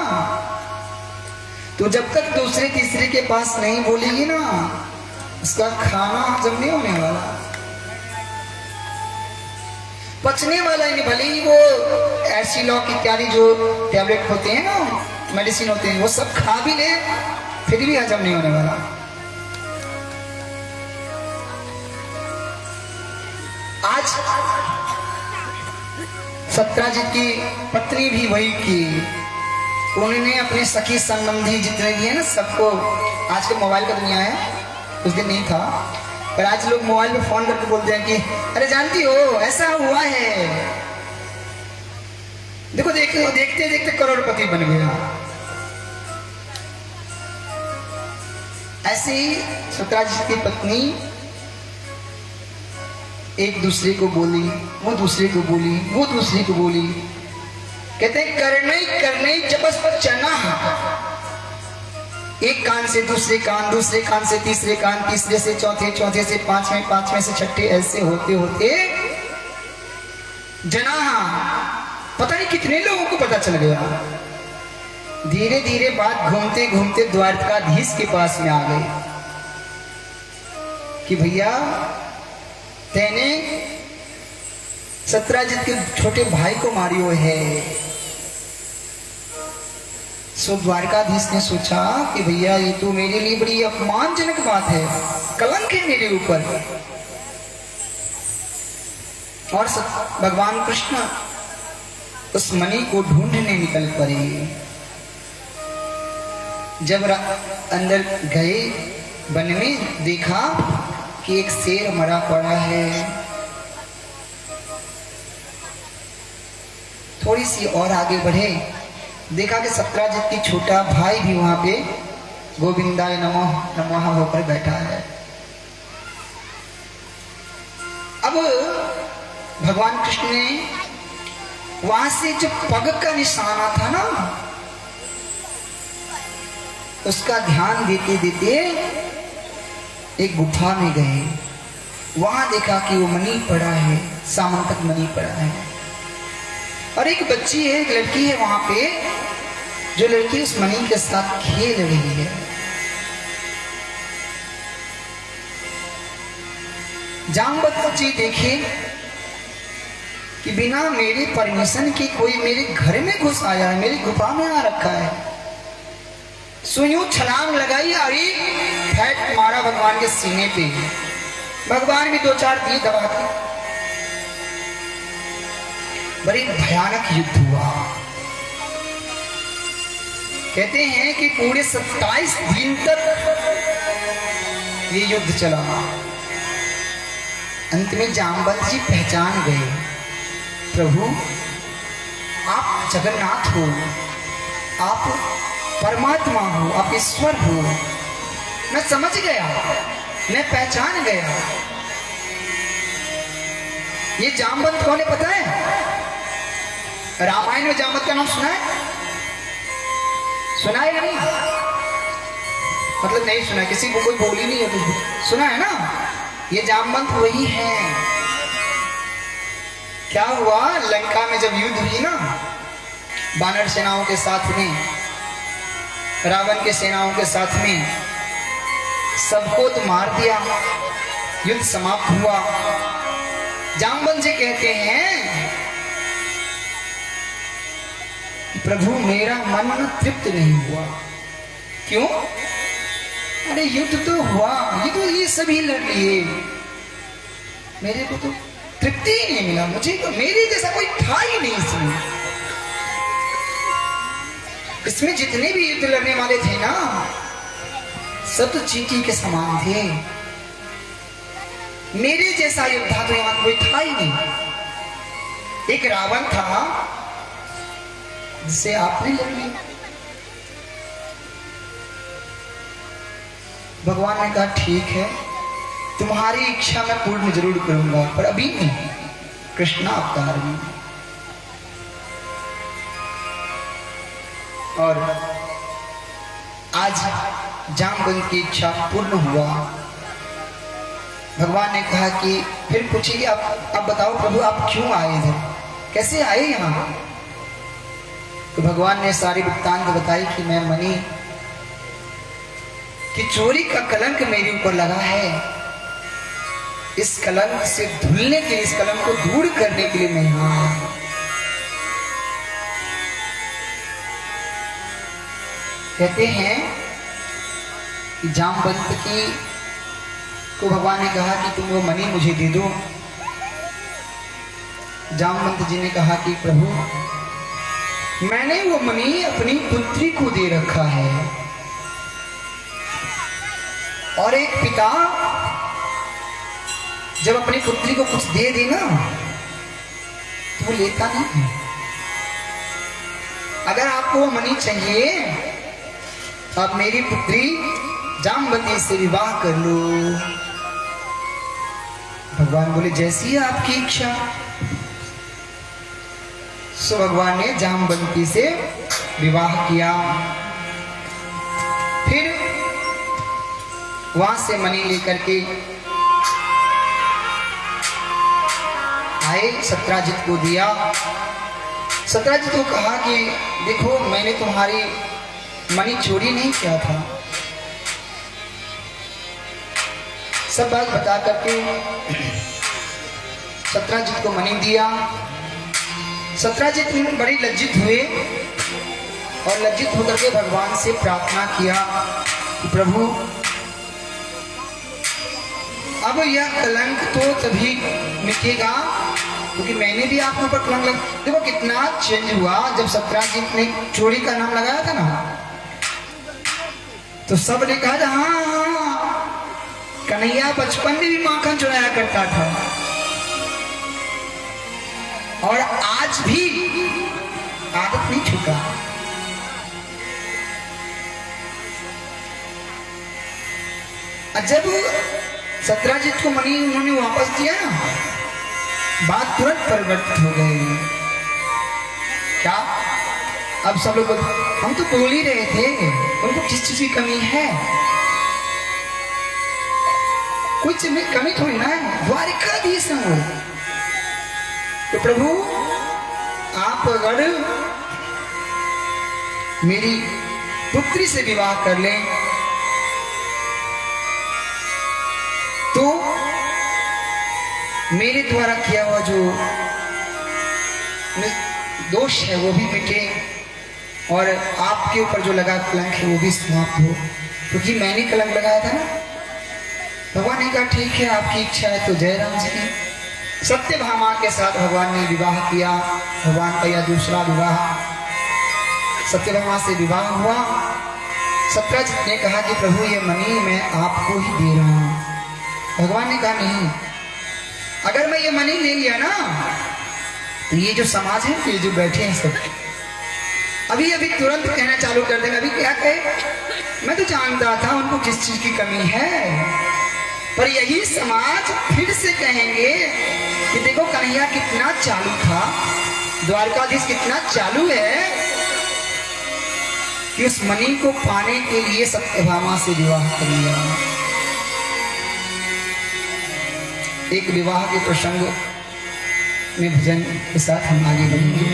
तो जब तक दूसरे तीसरे के पास नहीं बोलेगी ना, उसका खाना हजम नहीं होने वाला, पचने वाला ही नहीं। भले ही वो एसिलॉक इत्यादि जो टैबलेट होते हैं ना, मेडिसिन होते हैं, वो सब खा भी ले, फिर भी हजम नहीं होने वाला। आज सत्राजित की पत्नी भी वही की। उन्होंने अपने सखी संबंधी जितने भी है ना, सबको, आजकल मोबाइल का दुनिया है, उस दिन नहीं था, पर आज लोग मोबाइल पे फोन करके बोलते हैं कि अरे जानती हो ऐसा हुआ है, देखो देखते देखते करोड़पति बन गया। ऐसे ही सत्राजित की पत्नी एक दूसरे को बोली, वो दूसरे को बोली, वो दूसरे को बोली। कहते हैं करने जबस पर चना, एक कान से दूसरे कान, दूसरे कान से तीसरे कान, तीसरे से चौथे, चौथे से पांचवें, पांचवें से छठे, ऐसे होते होते जना, पता नहीं कितने लोगों को पता चल गया। धीरे धीरे बात घूमते घूमते द्वारकाधीश के पास में आ गए कि भैया तेने सत्राजित के छोटे भाई को मारियो है। सो द्वारकाधीश ने सोचा कि भैया ये तो मेरे लिए बड़ी अपमानजनक बात है, कलंक है मेरे ऊपर। और भगवान कृष्ण उस मणि को ढूंढने निकल पड़े। जब अंदर गए वन में, देखा कि एक शेर मरा पड़ा है। थोड़ी सी और आगे बढ़े, देखा कि सत्राजित की छोटा भाई भी वहां पे गोविंदाय नमः नमः होकर बैठा है। अब भगवान कृष्ण ने वहां से जो पग का निशाना था ना, उसका ध्यान देते देते एक गुफा में गए। वहां देखा कि वो मणि पड़ा है, सामंतक मणि पड़ा है। और एक बच्ची है, एक लड़की है वहां पे, जो लड़की उस मणि के साथ खेल रही है। जामवंत जी देखे कि बिना मेरे परमिशन के कोई मेरे घर में घुस आया है, मेरी गुफा में आ रखा है। सुयूं छलांग लगाई, अरे फैट मारा भगवान के सीने पे। भगवान भी दो चार दिए दबा के। बड़ी भयानक युद्ध हुआ। कहते हैं कि पूरे 27 दिन तक ये युद्ध चला। अंत में जामवंत जी पहचान गए, प्रभु आप जगन्नाथ हो, आप परमात्मा हो, आप ईश्वर हो। मैं समझ गया, मैं पहचान गया। ये जामवंत कौन है पता है? रामायण में जामवंत का नाम सुना है? सुना है या नहीं? मतलब नहीं सुना, किसी को कोई बोली नहीं है तो सुना है ना? ये जामवंत वही है। क्या हुआ, लंका में जब युद्ध हुई ना, बानर सेनाओं के साथ में, रावण के सेनाओं के साथ में, सबको तो मार दिया, युद्ध समाप्त हुआ। जामवंत जी कहते हैं प्रभु मेरा मन तृप्त नहीं हुआ। क्यों? अरे युद्ध तो हुआ, ये तो ये सभी लड़ लिए, मेरे को तो तृप्ति ही नहीं मिला। मुझे तो मेरे जैसा कोई था ही नहीं इसमें जितने भी युद्ध लड़ने वाले थे ना, सब तो चींटी के समान थे। मेरे जैसा योद्धा तो यहां कोई था ही नहीं। एक रावण था जिसे आपने लड़ लिया। भगवान ने कहा ठीक है, तुम्हारी इच्छा मैं पूर्ण जरूर करूंगा, पर अभी नहीं, कृष्ण अवतार में। और आज जामवंत की इच्छा पूर्ण हुआ। भगवान ने कहा कि फिर पूछे कि आप बताओ प्रभु आप क्यों आए इधर, कैसे आए यहाँ? तो भगवान ने सारी वृत्तांत बताई कि मैं मणि की चोरी का कलंक मेरे ऊपर लगा है, इस कलंक से धुलने के लिए, इस कलंक को दूर करने के लिए मैं यहाँ आया। कहते हैं कि जामवंत की को भगवान ने कहा कि तुम वो मणि मुझे दे दो। जामवंत जी ने कहा कि प्रभु मैंने वो मणि अपनी पुत्री को दे रखा है, और एक पिता जब अपनी पुत्री को कुछ दे दे ना तो वो लेता नहीं। अगर आपको वो मणि चाहिए तो आप मेरी पुत्री जामवती से विवाह कर लो। भगवान बोले जैसी है आपकी इच्छा। सो भगवान ने जामवंती से विवाह किया। फिर वहां से मणि लेकर के आए, सत्राजित को दिया। सत्यराज को कहा कि देखो मैंने तुम्हारी मणि चोरी नहीं किया था। सब बात बता करके सत्यराजित को मणि दिया। सत्यराजित बड़ी लज्जित हुए और लज्जित होकर के भगवान से प्रार्थना किया कि प्रभु अब यह कलंक तो तभी मिटेगा क्योंकि मैंने भी आपके ऊपर कलंक लगा। देखो कितना चेंज हुआ जब सत्यराजित ने चोरी का नाम लगाया था ना, तो सब ने कहा हाँ कन्हैया बचपन में भी माखन चुराया करता था और आज भी आदत नहीं छूटा। जब सत्यराजित को मणि उन्होंने वापस दिया ना, बात तुरंत परिवर्तित हो गई। क्या अब सब लोग हम तो बोल ही रहे थे उनको किस चीज की कमी है, कोई चीज में कमी थोड़ी ना है, द्वारिकाधीश है वो। तो प्रभु आप अगर मेरी पुत्री से विवाह कर लें तो मेरे द्वारा किया हुआ जो दोष है वो भी मिटे और आपके ऊपर जो लगा कलंक है वो भी समाप्त हो, क्योंकि मैंने कलंक लगाया था ना। भगवान ने कहा ठीक है आपकी इच्छा है तो जय राम जी। सत्यभामा के साथ भगवान ने विवाह किया। भगवान का यह दूसरा विवाह, सत्यभामा से विवाह हुआ। सत्यराजित ने कहा कि प्रभु ये मणि मैं आपको ही दे रहा हूं। भगवान ने कहा नहीं, अगर मैं ये मणि ले लिया ना तो ये जो समाज है ये जो बैठे हैं सब अभी अभी तुरंत कहना चालू कर देंगे। अभी क्या कहे, मैं तो जानता था उनको किस चीज की कमी है, पर यही समाज फिर से कहेंगे कि देखो कन्हैया कितना चालू था, द्वारकाधीश कितना चालू है कि उस मणि को पाने के लिए सत्यभामा से विवाह कर लिया। एक विवाह के प्रसंग में भजन के साथ हम आगे बढ़ेंगे।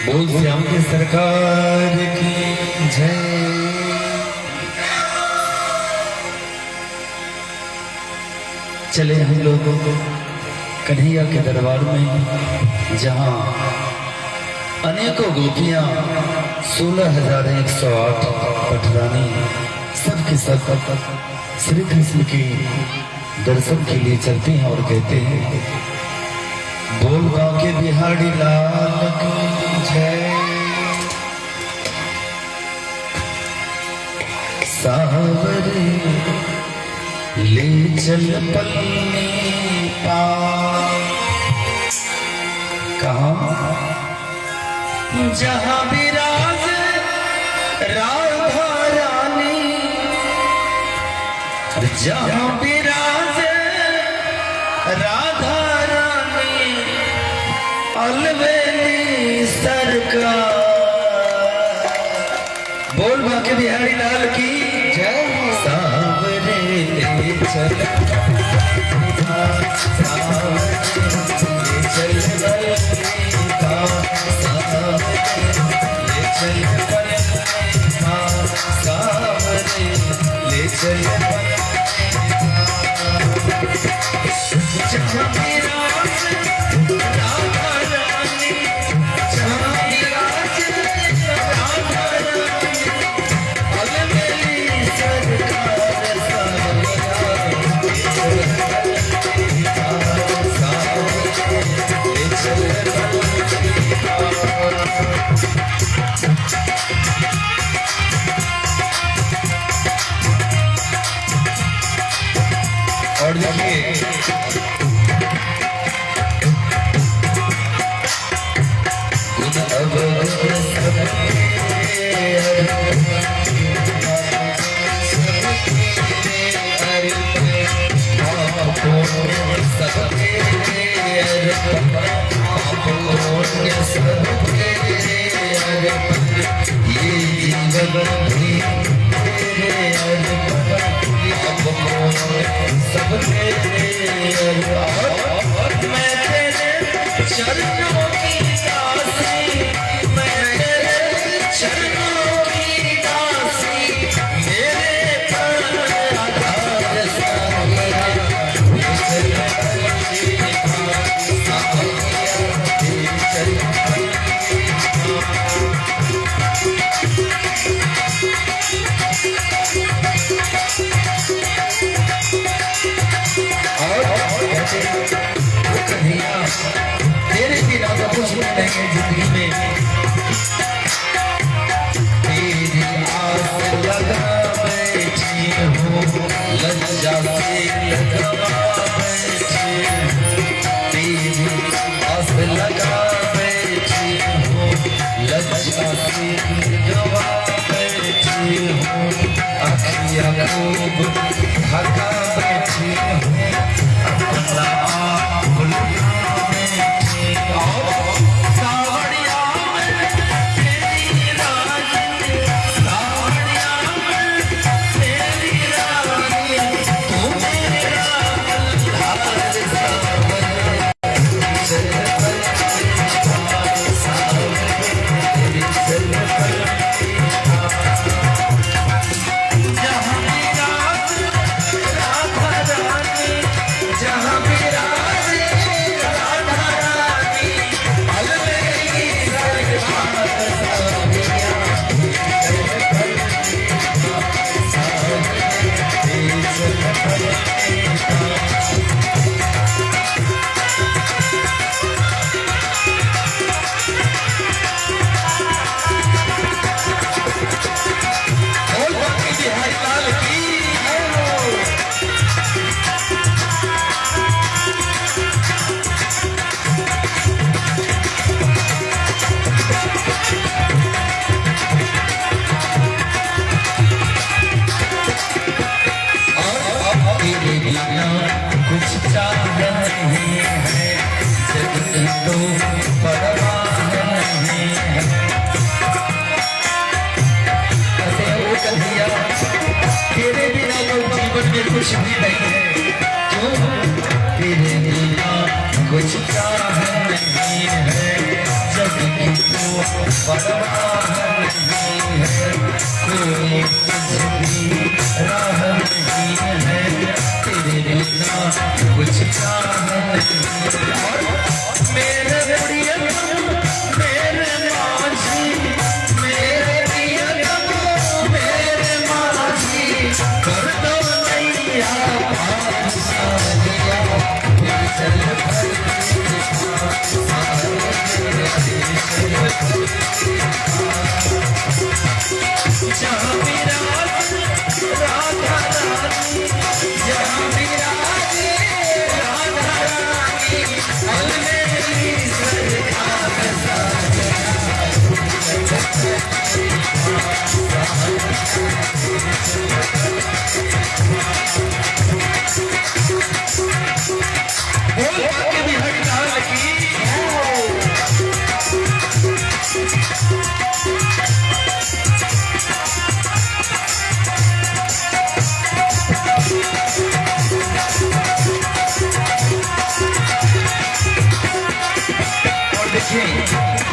बोल श्याम की सरकार की जय। चले हम लोग कन्हैया के दरबार में, जहाँ अनेकों गोपियां 16,108 पटरानी सबके सब श्री कृष्ण के दर्शन के लिए चलते हैं और कहते हैं बोल बाके बिहारी लाल की जय। सावरे ले चल पल्ली पार, कहाँ जहाँ विराज राधा रानी, जहाँ विराज राधा रानी अलवेली सरकार। बोल बाके बिहारी लाल की जय। सावरे ले चल ले चल और देखिए मैं तेरे चरणों की दासी देंगे जिंदगी में। तेरी आस लगा बैठी हूँ, लज्जा से लगा बैठी हूँ। तेरी आस लगा बैठी हूँ, लज्जा से लगा बैठी हूँ। अखियाँ खूब ढका बैठी हूँ, अपना आप भुला बैठी हूँ। सावरिया में तेरी रानी, सावरिया में तेरी रानी, तू मेरा मल्हार कुछ भी नहीं है, क्यों तेरे बिना कुछ चाह नहीं है। जब की तो परवाह नहीं है, कोई तुझी राह नहीं है। तेरे बिना कुछ चाह नहीं है। मेरे प्रियतम मेरे माझी, मेरे प्रियतम मेरे माझी, कर दो जहाँ विराज राधा रानी, जहाँ विराज राधा रानी, अलमेली सरकार बोल के भी हड़ताल की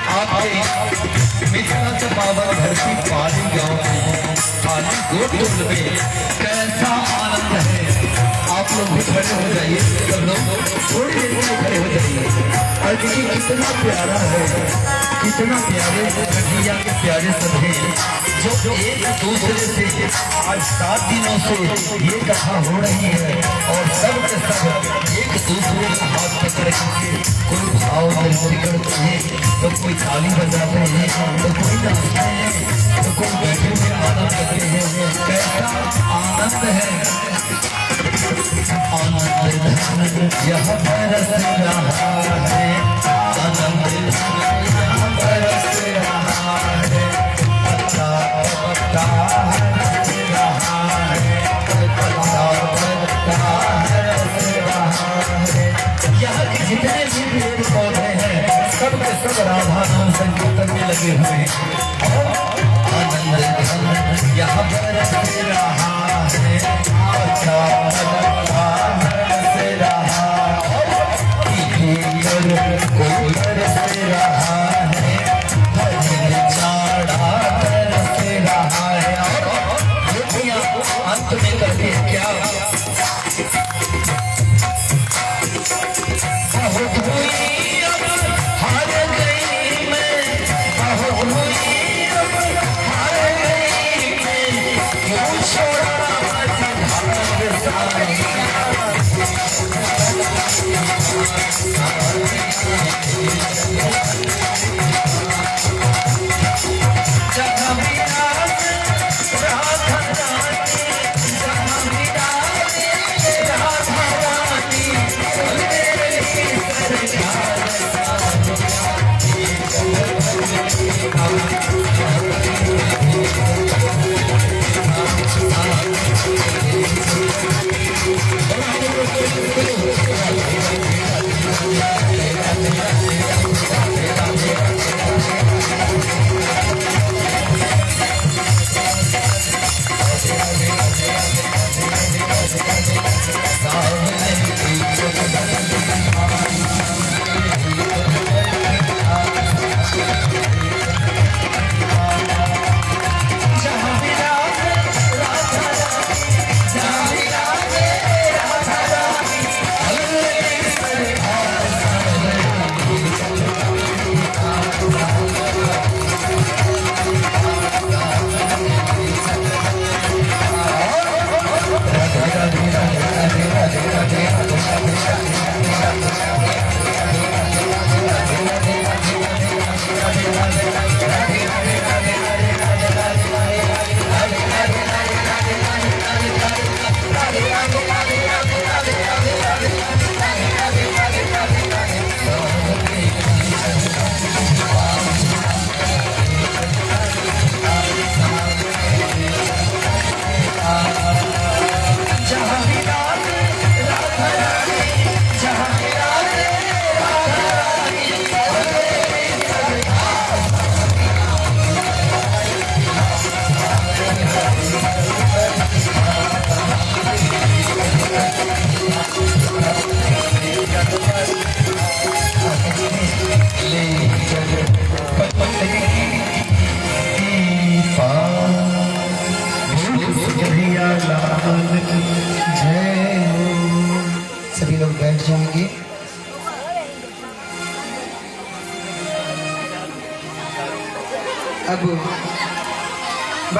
आपके मिथिला से पावन धरती पाली गांव में, पाली गोटोल में कैसा आनंद है। आप लोग भी खड़े हो जाइए, सब लोग थोड़ी देर में खड़े हो जाइए और देखिए कितना प्यारा है, कितना प्यारे कन्हैया के प्यारे सब हैं जो एक दूसरे से आज 7 दिनों से ये कथा हो रही है और सब के सब एक दूसरे का हाथ पकड़ के कोई भाव व्यक्त करते हैं, तो कोई ताली बजाते हैं, तो कोई नाचते हैं, तो कोई बैठे हुए आनंद करते हैं। कैसा आनंद है, आनंद यह बरस रहा है, आनंद यह बरस रहा है। पत्ता पत्ता हरस रहा है, पत्ता पत्ता हरस रहा है। यहाँ के जितने भी पेड़ पौधे हैं सब के सब राधा नाम संकीर्तन में लगे हुए हैं। आनंद यह बरस रहा है, पत्ता पत्ता हरस रहा है। कोई बरस रहा है, चाड़ा बरस रहा है। अंत में करके क्या बहुत हुई हार गई मैं, बहुत हुई हार गई मैं, क्यों छोड़ा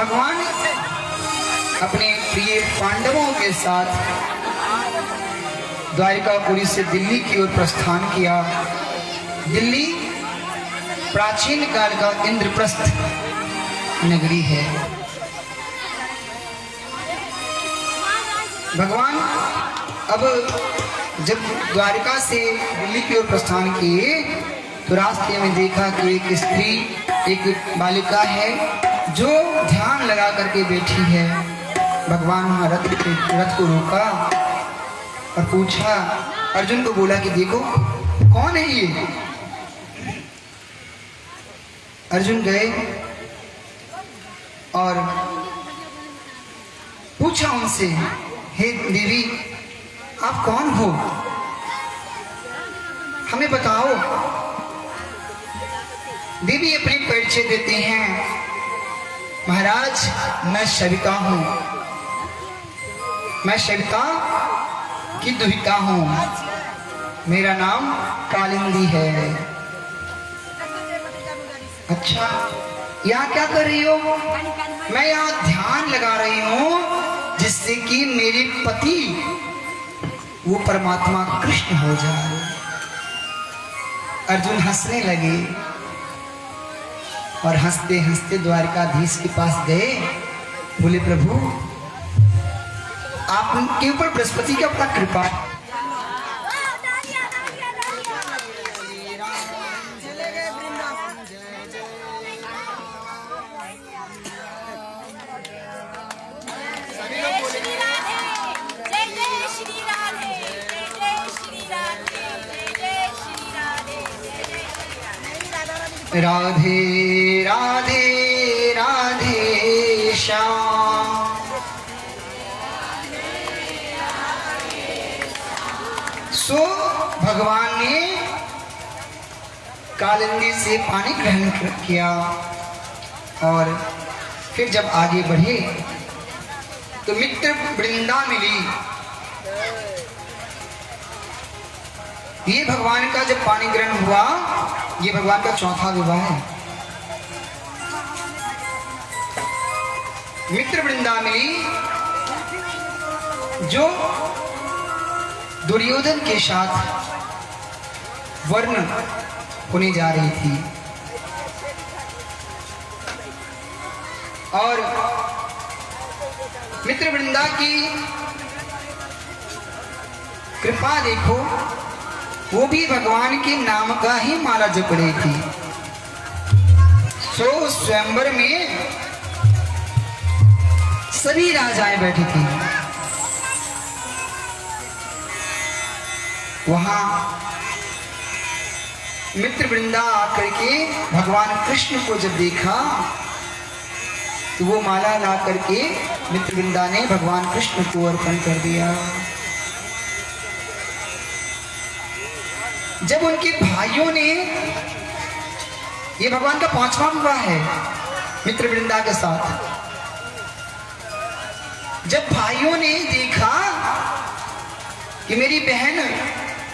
भगवान अपने प्रिय पांडवों के साथ द्वारिकापुरी से दिल्ली की ओर प्रस्थान किया। दिल्ली प्राचीन काल का इंद्रप्रस्थ नगरी है। भगवान अब जब द्वारिका से दिल्ली की ओर प्रस्थान किए तो रास्ते में देखा कि एक स्त्री, एक बालिका है जो ध्यान लगा करके बैठी है। भगवान वहां रथ को रोका और पूछा, अर्जुन को बोला कि देखो कौन है ये। अर्जुन गए और पूछा उनसे, हे देवी आप कौन हो, हमें बताओ। देवी अपने परिचय देते हैं, महाराज मैं सविता हूं, मैं सविता की दुहिता हूं, मेरा नाम कालिंदी है। अच्छा यहाँ क्या कर रही हो? मैं यहाँ ध्यान लगा रही हूं जिससे कि मेरे पति वो परमात्मा कृष्ण हो जाए। अर्जुन हंसने लगे और हंसते हंसते द्वारकाधीश के पास गए। बोले प्रभु आपके ऊपर बृहस्पति का बड़ा कृपा। राधे राधे राधे श्याम। सो भगवान ने कालिंदी से पानी ग्रहण किया और फिर जब आगे बढ़े तो मित्र वृंदा मिली। ये भगवान का जब पानी ग्रहण हुआ, ये भगवान का चौथा विवाह है। मित्र वृंदा मिली जो दुर्योधन के साथ वर्ण होने जा रही थी और मित्र वृंदा की कृपा देखो, वो भी भगवान के नाम का ही माला जप रही थी। सो स्वयंवर में सभी राजाएं बैठी थी। वहां मित्र वृंदा आकर के भगवान कृष्ण को जब देखा तो वो माला ला करके मित्र वृंदा ने भगवान कृष्ण को अर्पण कर दिया। जब उनके भाइयों ने, ये भगवान का पांचवा विवाह है मित्र वृंदा के साथ, जब भाइयों ने देखा कि मेरी बहन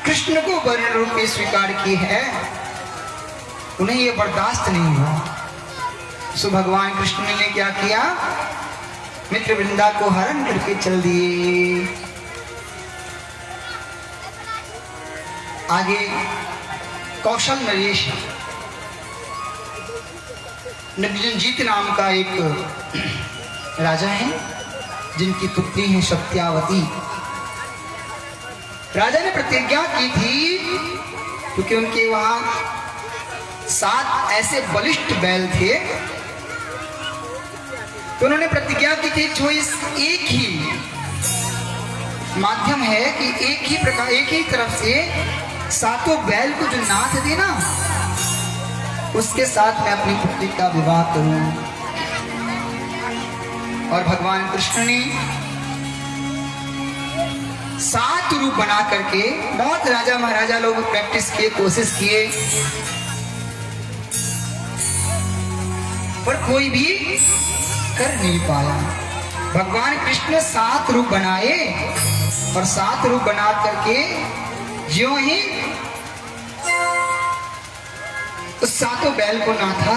कृष्ण को वर्ण रूप में स्वीकार की है, उन्हें यह बर्दाश्त नहीं हुआ। सो भगवान कृष्ण ने क्या किया, मित्र वृंदा को हरण करके चल दिए। आगे कौशल नरेश नृपजनजीत नाम का एक राजा है जिनकी पुत्री है सत्यावती। राजा ने प्रतिज्ञा की थी, क्योंकि उनके वहां 7 ऐसे बलिष्ठ बैल थे, तो उन्होंने प्रतिज्ञा की थी जो इस एक ही माध्यम है कि एक ही प्रकार, एक ही तरफ से 7 बैल को जो नाथ देना, उसके साथ मैं अपनी पुत्री का विवाह करूं। और भगवान कृष्ण ने 7 रूप बना करके, बहुत राजा महाराजा लोग प्रैक्टिस किए, कोशिश किए, पर कोई भी कर नहीं पाया। भगवान कृष्ण 7 रूप बनाए और 7 रूप बना करके ज्यों ही उस 7 बैल को नाथा,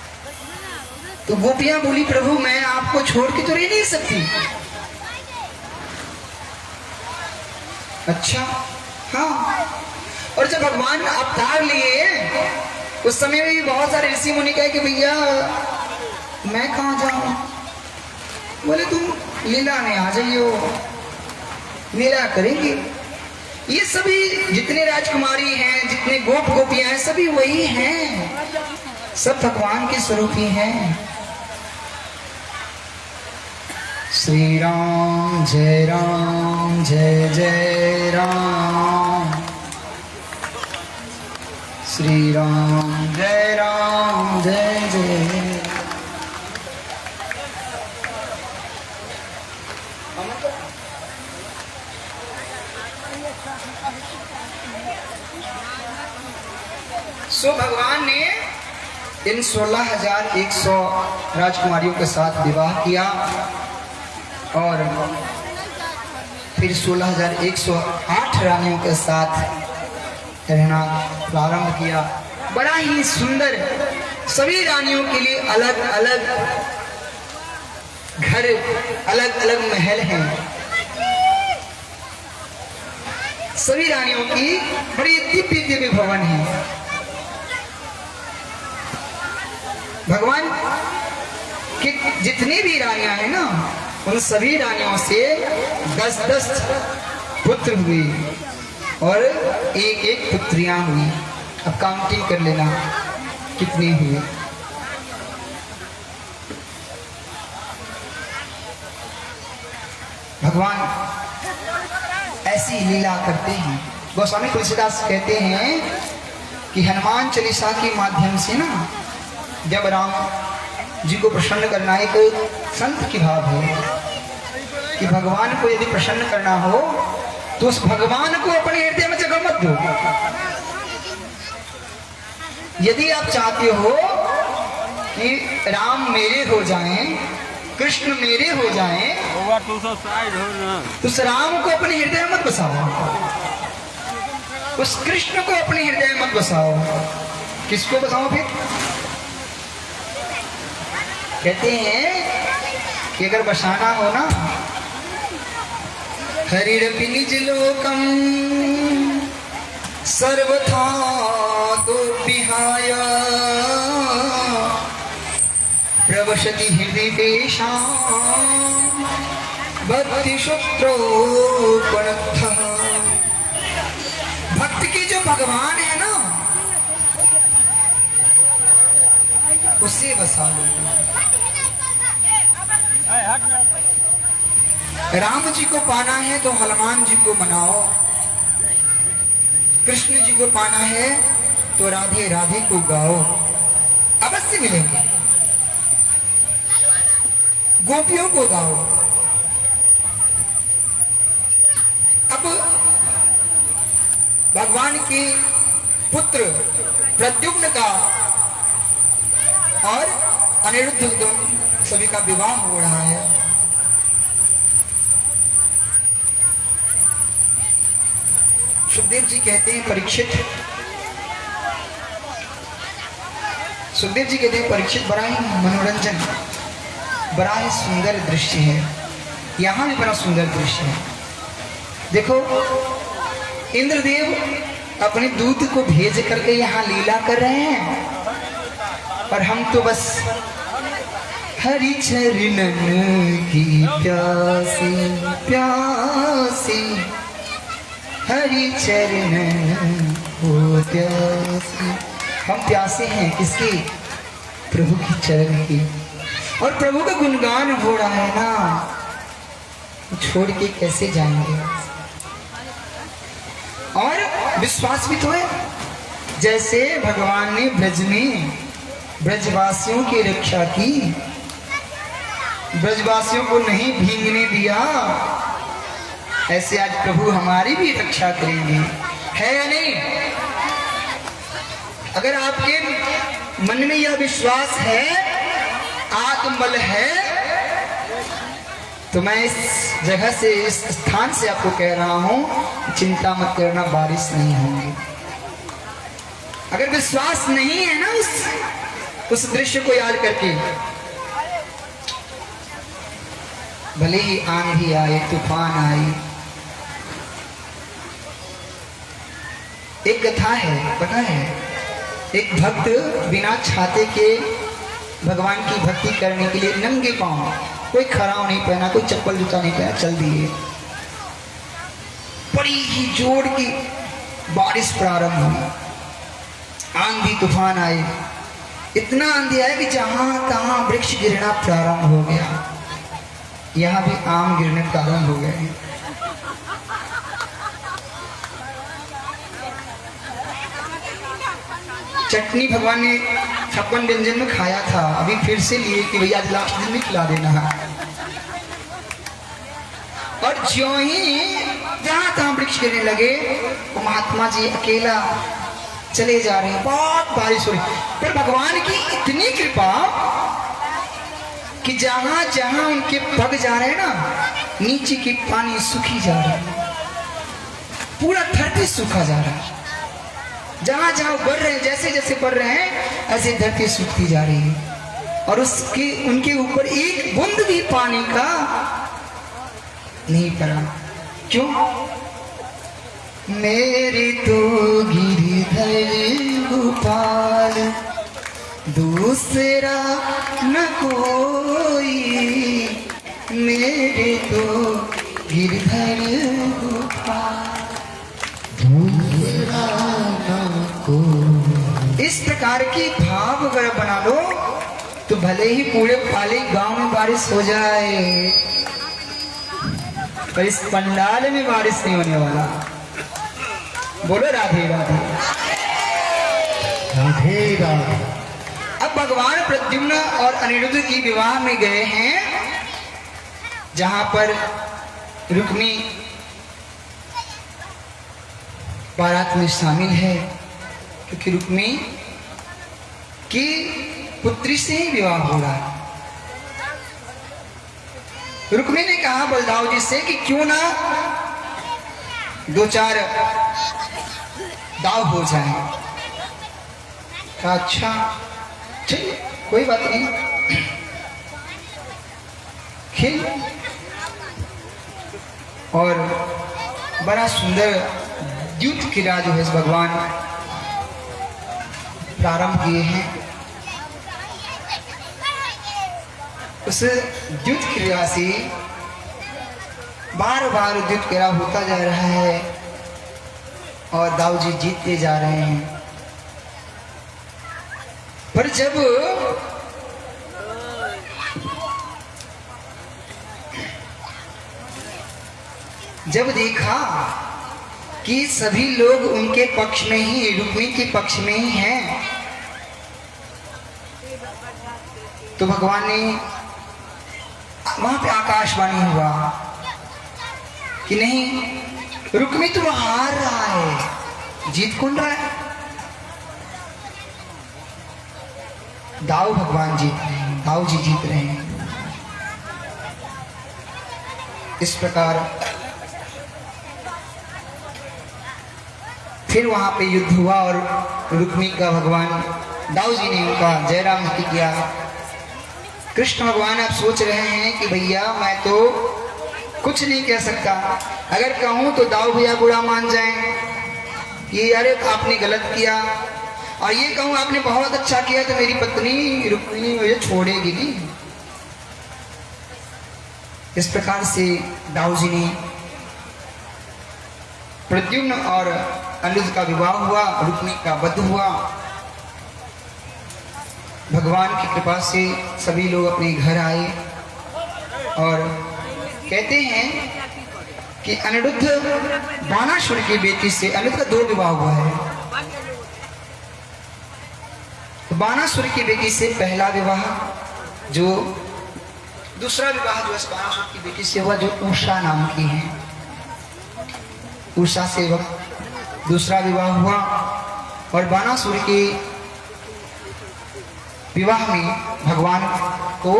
तो गोपियां बोली प्रभु मैं आपको छोड़ के तो रह नहीं सकती। अच्छा हाँ। और जब भगवान अवतार लिए उस समय भी बहुत सारे ऋषि मुनि कहे कि भैया मैं कहाँ जाऊं। बोले तुम लीला में आ जाइयो, लीला करेंगे। ये सभी जितने राजकुमारी हैं, जितने गोप गोपियां हैं, सभी वही हैं, सब भगवान के स्वरूप ही हैं। श्री राम जय जय राम, श्री राम जय जय। सो भगवान ने इन 16,100 राजकुमारियों के साथ विवाह किया और फिर 16,108 रानियों के साथ रहना प्रारंभ किया। बड़ा ही सुंदर, सभी रानियों के लिए अलग अलग घर, अलग अलग महल हैं। सभी रानियों की बड़ी दिव्य दिव्य भवन है। भगवान की जितनी भी रानियां हैं ना, उन सभी रानियों से 10-10 पुत्र हुए और एक पुत्रियां हुई। अब काउंटिंग कर लेना कितने हुए। भगवान ऐसी लीला करते हैं। गोस्वामी तुलसीदास कहते हैं कि हनुमान चालीसा के माध्यम से ना, जब राम जी को प्रसन्न करना, एक संत की भाव है कि भगवान को यदि प्रसन्न करना हो तो उस भगवान को अपने हृदय में जगह मत दो। यदि आप चाहते हो कि राम मेरे हो जाएं, कृष्ण मेरे हो जाएं, तो उस राम को अपने हृदय में मत बसाओ, उस कृष्ण को अपने हृदय में मत बसाओ। किसको बसाओ फिर? कहते हैं कि अगर बसाना हो ना, हरिरपि निज लोकम सर्वथा तो विहाय प्रवशति हृदय तेषां भक्ति शत्रुपनत्थ। भक्त के जो भगवान है ना, उसे बसा लो। राम जी को पाना है तो हनुमान जी को मनाओ, कृष्ण जी को पाना है तो राधे राधे को गाओ, अवश्य मिलेंगे। गोपियों को गाओ। अब भगवान के पुत्र प्रद्युम्न का और अनिरुद्ध सभी का विवाह हो रहा है। सुखदेव जी कहते हैं परीक्षित, सुखदेव जी कहते हैं परीक्षित बड़ा ही मनोरंजन, बड़ा ही सुंदर दृश्य है। यहाँ भी बड़ा सुंदर दृश्य है। देखो, इंद्रदेव अपने दूत को भेज करके यहाँ लीला कर रहे हैं और हम तो बस हरि चरणन की प्यासी प्यासी, हरि चरणन को प्यासी। हम प्यासे हैं किसकी? प्रभु की चरण की। और प्रभु का गुणगान हो रहा है ना, छोड़ के कैसे जाएंगे? और विश्वास भी तो है, जैसे भगवान ने ब्रज में ब्रजवासियों की रक्षा की, ब्रजवासियों को नहीं भीगने दिया, ऐसे आज प्रभु हमारी भी रक्षा करेंगे, है या नहीं? अगर आपके मन में यह विश्वास है, आत्मबल है, तो मैं इस जगह से, इस स्थान से आपको कह रहा हूं, चिंता मत करना, बारिश नहीं होगी। अगर विश्वास नहीं है ना उस दृश्य को याद करके, भले ही आंधी आए, तूफान आए। एक कथा है, पता है, एक भक्त बिना छाते के भगवान की भक्ति करने के लिए नंगे पांव, कोई खराव नहीं पहना, कोई चप्पल जूता नहीं पहना, चल दिए। बड़ी ही जोर की बारिश प्रारंभ हुई, आंधी तूफान आए, इतना आंधी आया कि जहां तहां वृक्ष गिरना प्रारंभ हो गया। यहाँ भी आम गिरने प्रारंभ हो गए। चटनी भगवान ने 56 व्यंजन में खाया था, अभी फिर से लिए कि भैया आज लास्ट दिन में खिला देना। और ज्यों ही जहां तहां वृक्ष गिरने लगे, वो महात्मा जी अकेला चले जा रहे हैं। बहुत बारिश हो रही, पर भगवान की इतनी कृपा कि जहां जहां उनके पग जा रहे हैं ना, नीचे की पानी सूखी जा रहा है, पूरा धरती सूखा जा रहा है। जहां जहां बढ़ रहे हैं, जैसे जैसे बढ़ रहे हैं, ऐसे धरती सूखती जा रही है। और उसके उनके ऊपर एक बूंद भी पानी का नहीं पड़ा। क्यों? मेरे तो गिरधर गोपाल, दूसरा न कोई, मेरे तो गिरधर गोपाल, दूसरा न कोई। इस प्रकार की भाव अगर बना लो तो भले ही पूरे पाली गांव में बारिश हो जाए, पर इस पंडाल में बारिश नहीं होने वाला। बोलो राधे राधे राधे राधे। अब भगवान प्रद्युम्न और अनिरुद्ध की विवाह में गए हैं, जहां पर रुक्मी बारात में शामिल है, क्योंकि रुक्मी की पुत्री से ही विवाह हो रहा है। रुक्मी ने कहा बलदाव जी से कि क्यों ना 2-4 दाव हो जाए। कहा अच्छा ठीक, कोई बात नहीं, खेल। और बड़ा सुंदर द्युत क्रिया जो है भगवान प्रारंभ किए हैं। उस द्युत क्रिया से बार बार द्युत क्रिया होता जा रहा है और दाऊ जी जीतते जा रहे हैं। पर जब देखा कि सभी लोग उनके पक्ष में ही, रुक्मी के पक्ष में ही हैं, तो भगवान ने वहां पे आकाशवाणी हुआ कि नहीं, रुक्मी तो हार रहा है, जीत कौन रहा है? दाऊ भगवान जीत रहे हैं, दाऊ जी जीत रहे हैं। इस प्रकार फिर वहां पे युद्ध हुआ और रुक्मी का भगवान दाऊ जी ने उनका जयराम जी किया। कृष्ण भगवान आप सोच रहे हैं कि भैया मैं तो कुछ नहीं कह सकता, अगर कहूं तो दाऊ भैया बुरा मान जाएं कि अरे आपने गलत किया, और ये कहूं आपने बहुत अच्छा किया तो मेरी पत्नी रुक्मिणी मुझे छोड़ेगी नहीं। इस प्रकार से दाऊ जी ने प्रद्युम्न और अनिरुद्ध का विवाह हुआ, रुक्मिणी का वध हुआ। भगवान की कृपा से सभी लोग अपने घर आए और कहते हैं कि अनिरुद्ध बाणासुर की बेटी से, अनिरुद्ध का 2 विवाह हुआ है। तो बाणासुर की बेटी से पहला विवाह, जो दूसरा विवाह जो बाणासुर की बेटी से हुआ, जो उषा नाम की है, उषा से दूसरा विवाह हुआ। और बाणासुर के विवाह में भगवान को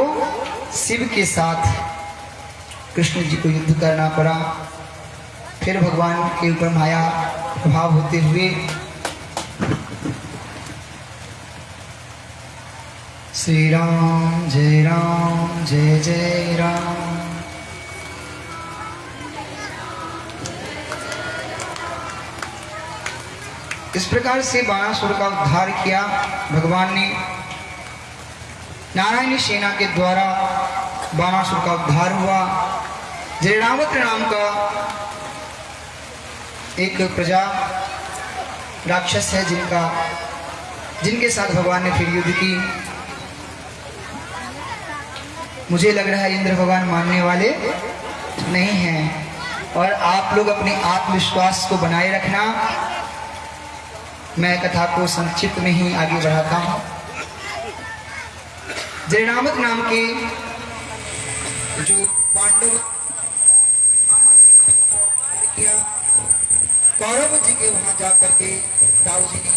शिव के साथ कृष्ण जी को युद्ध करना पड़ा। फिर भगवान के ऊपर माया प्रभाव होते हुए श्री राम जय जय राम, इस प्रकार से बाणासुर का उद्धार किया भगवान ने। नारायणी सेना के द्वारा बाणासुर का उद्धार हुआ। जयरावत नाम का एक प्रजा राक्षस है जिनके साथ भगवान ने फिर युद्ध की। मुझे लग रहा है इंद्र भगवान मानने वाले नहीं हैं। और आप लोग अपने आत्मविश्वास को बनाए रखना। मैं कथा को संक्षिप्त में ही आगे बढ़ाता हूं। जयरावत नाम के जो पांडव किया, कौरव जी के वहां जाकर के दाऊ जी ने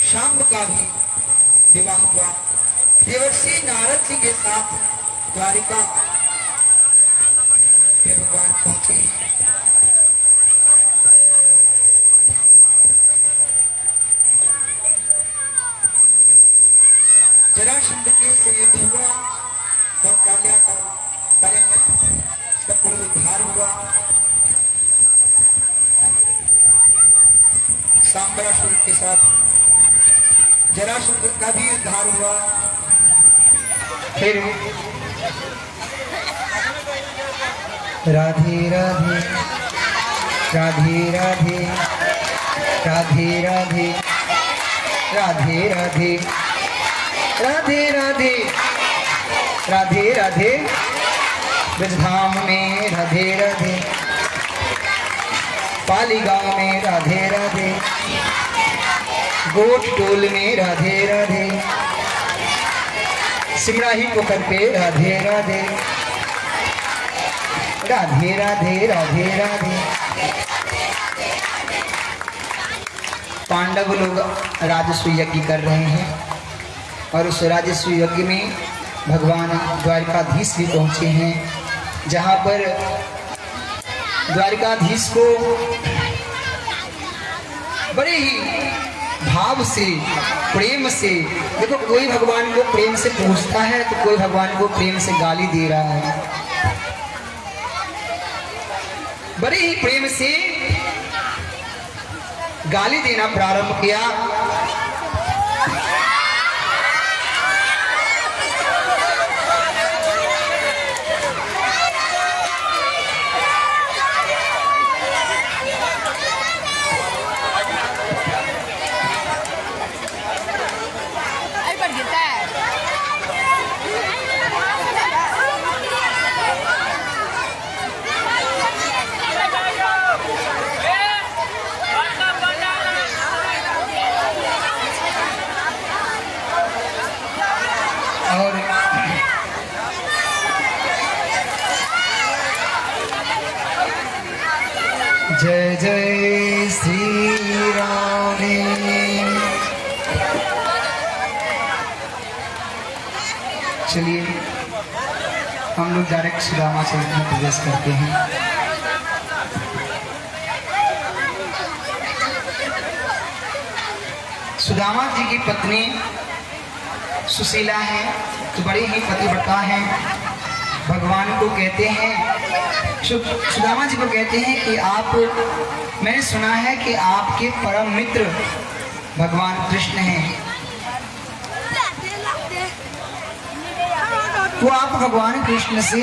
शाम का भी विवाह हुआ। देवर्षि नारद जी के साथ द्वारिका के भगवान पहुंचे हैं। जरासंध के से युद्ध हुआ और काल्या का इसका पूर्ण उद्धार हुआ। सांबरासुर के साथ जरासंध का भी उद्धार हुआ। फिर राधे राधे राधे राधे राधे राधे राधे राधे राधे राधे राधे राधे ब्रजधाम में राधे राधे, पाली गांव में राधे राधे, गोट टोल में राधे राधे, सिमराही पोखर पे राधे राधे राधे राधे राधे राधे। पांडव लोग राजस्व यज्ञ कर रहे हैं और उस राजस्व यज्ञ में भगवान द्वारिकाधीश भी पहुंचे हैं, जहां पर द्वारिकाधीश को बड़े ही भाव से प्रेम से, देखो कोई भगवान को प्रेम से पूछता है तो कोई भगवान को प्रेम से गाली दे रहा है। बड़े ही प्रेम से गाली देना प्रारंभ किया। और जय जय श्री राम। चलिए हम लोग डायरेक्ट सुदामा चरित्र में प्रवेश करते हैं। सुदामा जी की पत्नी सुशीला है, तो बड़े ही पतिव्रता है। भगवान को कहते हैं, सुदामा जी को कहते हैं कि आप, मैंने सुना है कि आपके परम मित्र भगवान कृष्ण हैं, तो आप भगवान कृष्ण से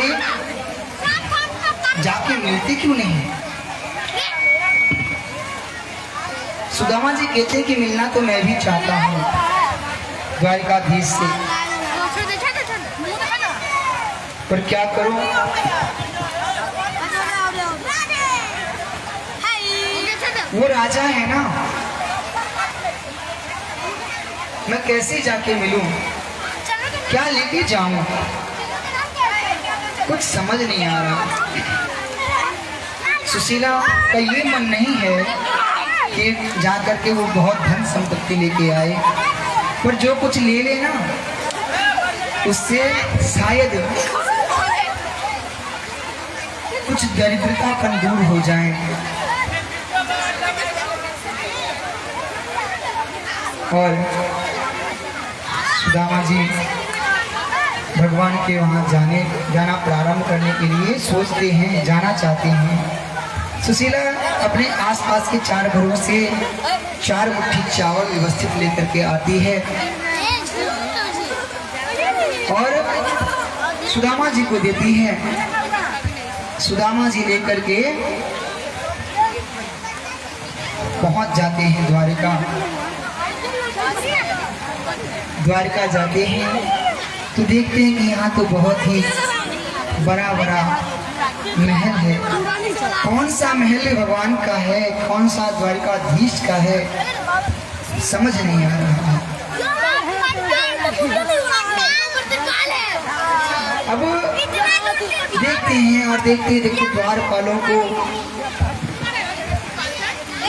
जाके मिलते क्यों नहीं? सुदामा जी कहते हैं कि मिलना तो मैं भी चाहता हूँ द्वारिकाधीश से, पर क्या करूं? वो राजा है ना, मैं कैसे जाके मिलूं? क्या लेके जाऊं? कुछ समझ नहीं आ रहा। सुशीला का ये मन नहीं है कि जाकर के वो बहुत धन संपत्ति लेके आए, पर जो कुछ ले लेना उससे शायद कुछ दरिद्रतापन दूर हो जाए। और सुदामा जी भगवान के वहाँ जाना प्रारंभ करने के लिए सोचते हैं, जाना चाहते हैं। सुशीला अपने आसपास के 4 घरों से 4 मुट्ठी चावल व्यवस्थित लेकर के आती है और सुदामा जी को देती है। सुदामा जी लेकर के पहुंच जाते हैं द्वारिका। द्वारिका जाते हैं तो देखते हैं कि यहाँ तो बहुत ही बड़ा बड़ा महल है। कौन सा महल भगवान का है, कौन सा द्वारिकाधीश का है, समझ नहीं आ रहा। अब देखते हैं और देखते देखते द्वारपालों को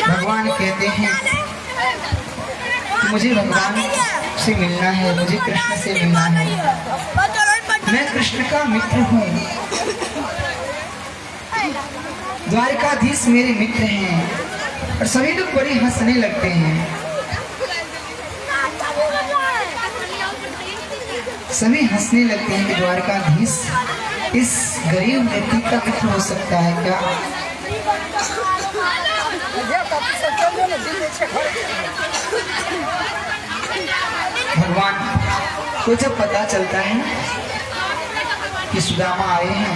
भगवान कहते हैं कि मुझे भगवान से मिलना है, मुझे कृष्ण से मिलना है, मैं कृष्ण का मित्र हूँ, द्वारिकाधीश मेरे मित्र हैं। और सभी लोग बड़े हंसने लगते हैं। सभी हंसने लगते हैं कि द्वारिकाधीश इस गरीब व्यक्ति का मित्र हो सकता है क्या? भगवान को जब पता चलता है कि सुदामा आए हैं,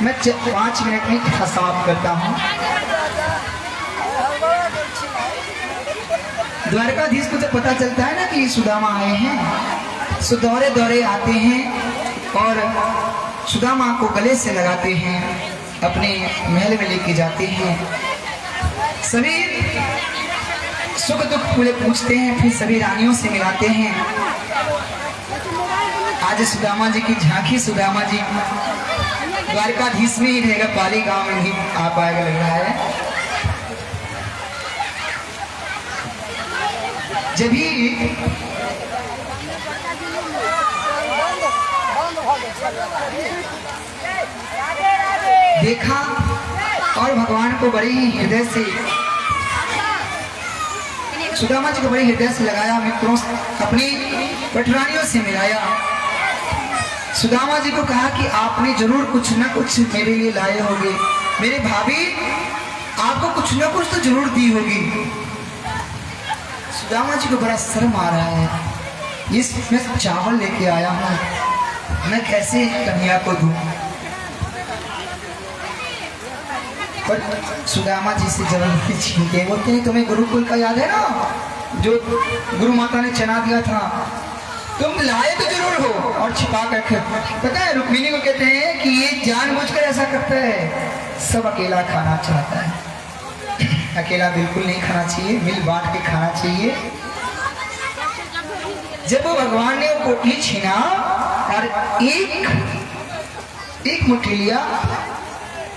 मैं 5 मिनट में कथा समाप्त करता हूँ। द्वारकाधीश को जब पता चलता है ना कि सुदामा आए हैं, सो दौड़े दौड़े आते हैं और सुदामा को गले से लगाते हैं, अपने महल में लेके जाते हैं। सभी सुख दुख पूरे पूछते हैं, फिर सभी रानियों से मिलाते हैं। आज सुदामा जी की झांकी, सुदामा जी द्वारकाधीश में ही रहेगा, पाली गांव में ही आ पाएगा लग रहा है। जब ही देखा और भगवान को बड़े ही हृदय से, सुदामा जी को बड़े हृदय से लगाया, मित्रों अपनी पटरानियों से मिलाया। सुदामा जी को कहा कि आपने जरूर कुछ न कुछ मेरे लिए लाए होंगे, मेरे भाभी आपको कुछ न कुछ तो जरूर दी होगी। सुदामा जी को बड़ा शर्म आ रहा है, मैं चावल लेके आया हूँ, मैं कैसे कन्या को दूं? पर सुदामा जी से जबरदस्ती छीनते बोलते हैं, तुम्हें गुरुकुल का याद है ना, जो गुरु माता ने चना दिया था, तुम लाए तो जरूर हो और छिपा कर रखे। पता है रुक्मिणी को कहते हैं कि ये जानबूझकर ऐसा करता है, सब अकेला खाना चाहता है। अकेला बिल्कुल नहीं खाना चाहिए, मिल बांट के खाना चाहिए। जब वो भगवान ने वो पोटली छीना और एक मुट्ठी लिया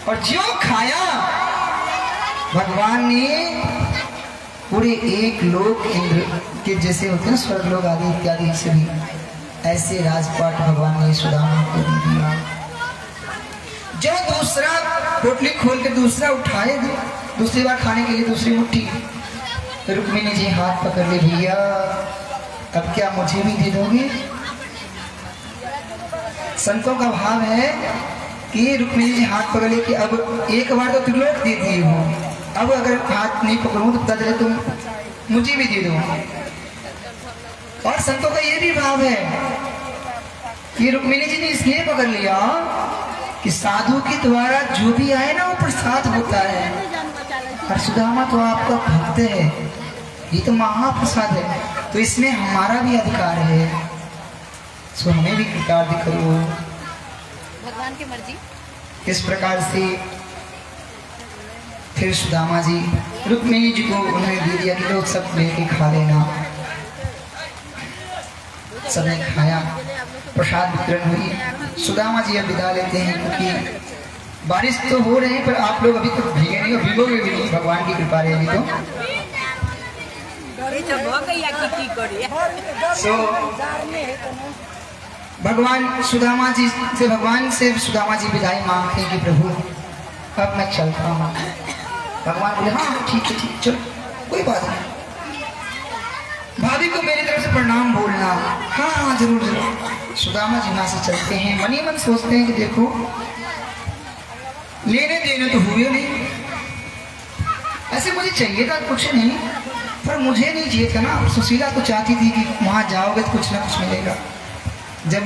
और जो खाया, भगवान ने पूरे 1 लोक इंद्र के जैसे होते हैं स्वर्ग लोग आदि इत्यादि से भी ऐसे राजपाट भगवान ने सुदामा को दे दिया। जो दूसरा पोटली खोल के दूसरा उठाए, दूसरी बार खाने के लिए दूसरी मुट्ठी, रुक्मिणी जी हाथ पकड़ ले, भैया अब क्या मुझे भी दे दोगे? संतों का भाव है कि रुक्मिणी जी हाथ पकड़ ले कि अब एक बार तो त्रिलोक दे दिए हो, अब अगर हाथ नहीं पकड़ूं तो पता चले तुम मुझे भी दे दो। और संतों का ये भी भाव है कि रुक्मिणी जी ने इसलिए पकड़ लिया कि साधु के द्वारा जो भी आए ना वो प्रसाद होता है, और सुदामा तो आपका भक्त है, ये तो महाप्रसाद है, तो इसमें हमारा भी अधिकार है, सो हमें भी कृतार्थ करो। भगवान की मर्जी। इस प्रकार से फिर सुदामा जी रुक्मिणी जी को उन्होंने दे दिया कि लोग सब लेके खा लेना। सबने खाया, प्रसाद वितरण हुई। सुदामा जी अब विदा लेते हैं क्योंकि बारिश तो हो रही है, पर आप लोग अभी तक भीगे नहीं और भिगोगे भी नहीं, भगवान की कृपा रहेगी तो। भगवान सुदामा जी से सुदामा जी विदाई मांगते हैं कि प्रभु अब मैं चलता हूँ। भगवान बोले हाँ ठीक है, चलो कोई बात नहीं, भाभी को मेरी तरफ से प्रणाम बोलना। हाँ हाँ जरूर जरूर। सुदामा जी वहां से चलते हैं, मन ही मन सोचते हैं कि देखो लेने देने तो हुए नहीं, ऐसे मुझे चाहिए था कुछ नहीं, पर मुझे नहीं चाहिए था ना। सुशीला तो चाहती थी कि वहाँ जाओगे तो कुछ ना कुछ मिलेगा। जब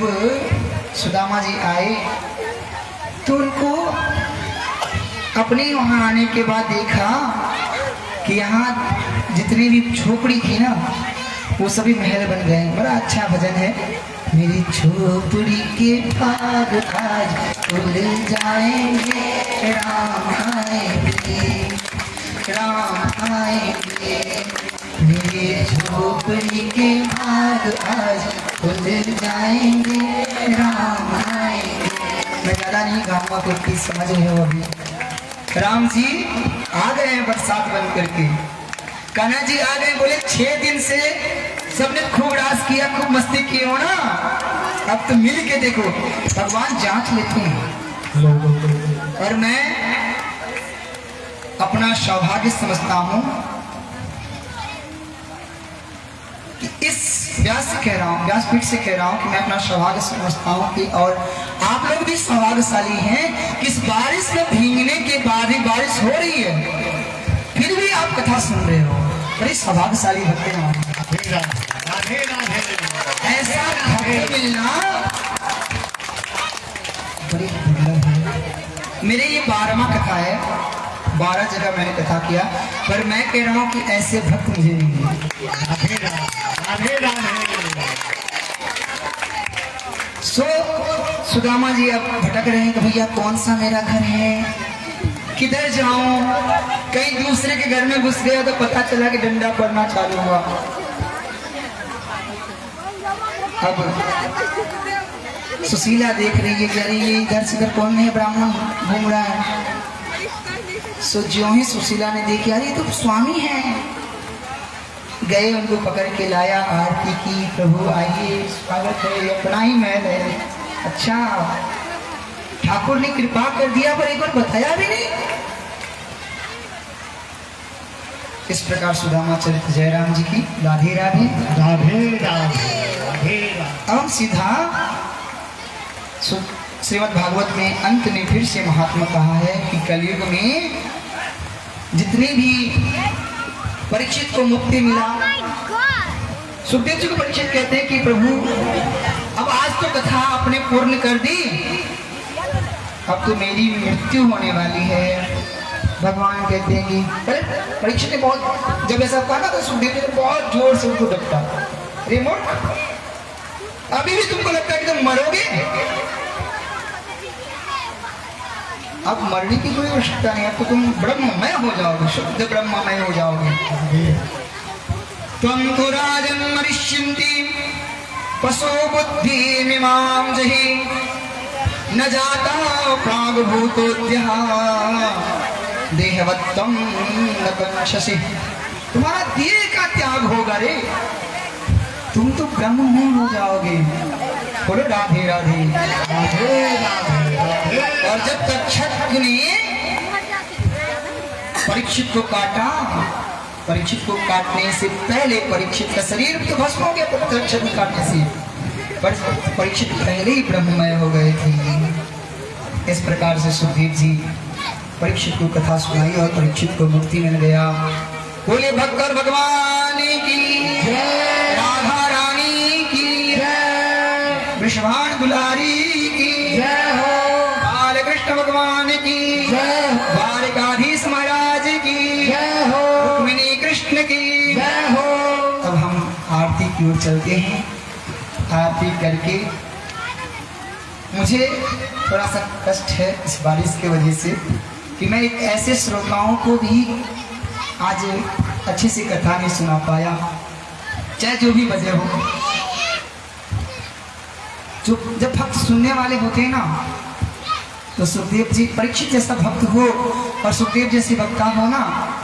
सुदामा जी आए तो उनको अपने वहाँ आने के बाद देखा कि यहाँ जितनी भी झोपड़ी थी ना वो सभी महल बन गए। बड़ा अच्छा भजन है। मेरी झोपड़ी के भाग आज खुल जाएंगे, राम आएंगे, राम आएंगे। मेरी झोपड़ी के भाग आज खुल जाएंगे, राम आएंगे। मैं ज़्यादा नहीं गाऊंगा, कोई चीज समझ रहे हो। अभी राम जी आ गए हैं बरसात बन करके। कान्हा जी आ गए, बोले 6 दिन से सबने खूब रास किया, खूब मस्ती की हो ना, अब तो मिल के देखो। भगवान जांच लेते हैं। और मैं अपना सौभाग्य समझता हूं कि इस व्यास से कह रहा हूं, व्यासपीठ से कह रहा हूं कि मैं अपना सौभाग्य समझता हूं कि, और आप लोग भी सौभाग्यशाली हैं कि इस बारिश में भीगने के बाद ही बारिश हो रही है, फिर भी आप कथा सुन रहे हो। बड़ी सौभाग्यशाली भक्त हैं। ऐसा भक्त मिलना बड़ी दुर्लभ है। मेरे ये 12वां कथा है, 12 जगह मैंने कथा किया, पर मैं कह रहा हूं कि ऐसे भक्त मुझे नहीं मिले। सुदामा जी अब भटक रहे हैं कि भैया कौन सा मेरा घर है, किधर जाऊं। कहीं दूसरे के घर में घुस गया तो पता चला कि डंडा पड़ना चालू हुआ। अब सुशीला देख रही है कि अरे ये इधर से इधर कौन है, ब्राह्मण घूम रहा है। सो ज्यों ही सुशीला ने देखी, अरे ये तो स्वामी है। गए, उनको पकड़ के लाया, आरती की, प्रभु आइए, स्वागत है, ये अपना ही महल है। अच्छा, ठाकुर ने कृपा कर दिया, पर एक बार बताया भी नहीं। इस प्रकार सुदामा चरित्र जयराम जी की राधे राधे राधे राधे। अब हम सीधा श्रीमद् भागवत में अंत में फिर से महात्मा कहा है कि कलयुग में जितने भी परीक्षित को मुक्ति मिला, सुखदेव जी को परीक्षित कहते हैं कि प्रभु अब आज तो कथा आपने पूर्ण कर दी, अब तो मेरी मृत्यु होने वाली है। भगवान कहते हैं कि परीक्षित ने बहुत, जब ऐसा कहा ना तो सुखदेव जी ने बहुत जोर से उनको डपटा, रिमोट अभी भी तुमको लगता है कि तुम मरोगे? अब मरने की कोई आवश्यकता नहीं, अब तो तुम ब्रह्ममय हो जाओगे, शुद्ध ब्रह्ममय हो जाओगे। त्वं तु राजन् मरिष्यन्ति पशो बुद्धि मिमां जहि न जाता प्रागभूतोद्यः देहवत्तम न कंक्षसि। तुम्हारा देह का त्याग होगा रे, तुम तो ब्रह्ममय हो जाओगे। बोलो राधे राधे राधे राधे। और जब तक्षक ने परीक्षित को काटा, परीक्षित को काटने से पहले परीक्षित का शरीर तो भस्म हो गया, तक्षक ने काटने से, पर परीक्षित पहले ही ब्रह्ममय हो गए थे। इस प्रकार से सुखदेव जी परीक्षित को कथा सुनाई और परीक्षित को मुक्ति मिल गया। बोले भक्कर भगवान की जय, राधा रानी की जय, वृषभान दुलारी की जय हो, बाल कृष्ण भगवान की जय, द्वारिकाधीश महाराज की जय हो, रुक्मिणी कृष्ण की जय हो। अब हम आरती की ओर चलते हैं। आरती करके मुझे थोड़ा सा कष्ट है इस बारिश की वजह से कि मैं एक ऐसे श्रोताओं को भी आज अच्छे से कथा नहीं सुना पाया, चाहे जो भी वजह हो। जो जब भक्त सुनने वाले होते हैं ना, तो सुखदेव जी, परीक्षित जैसा भक्त हो और सुखदेव जैसे वक्ता हो ना,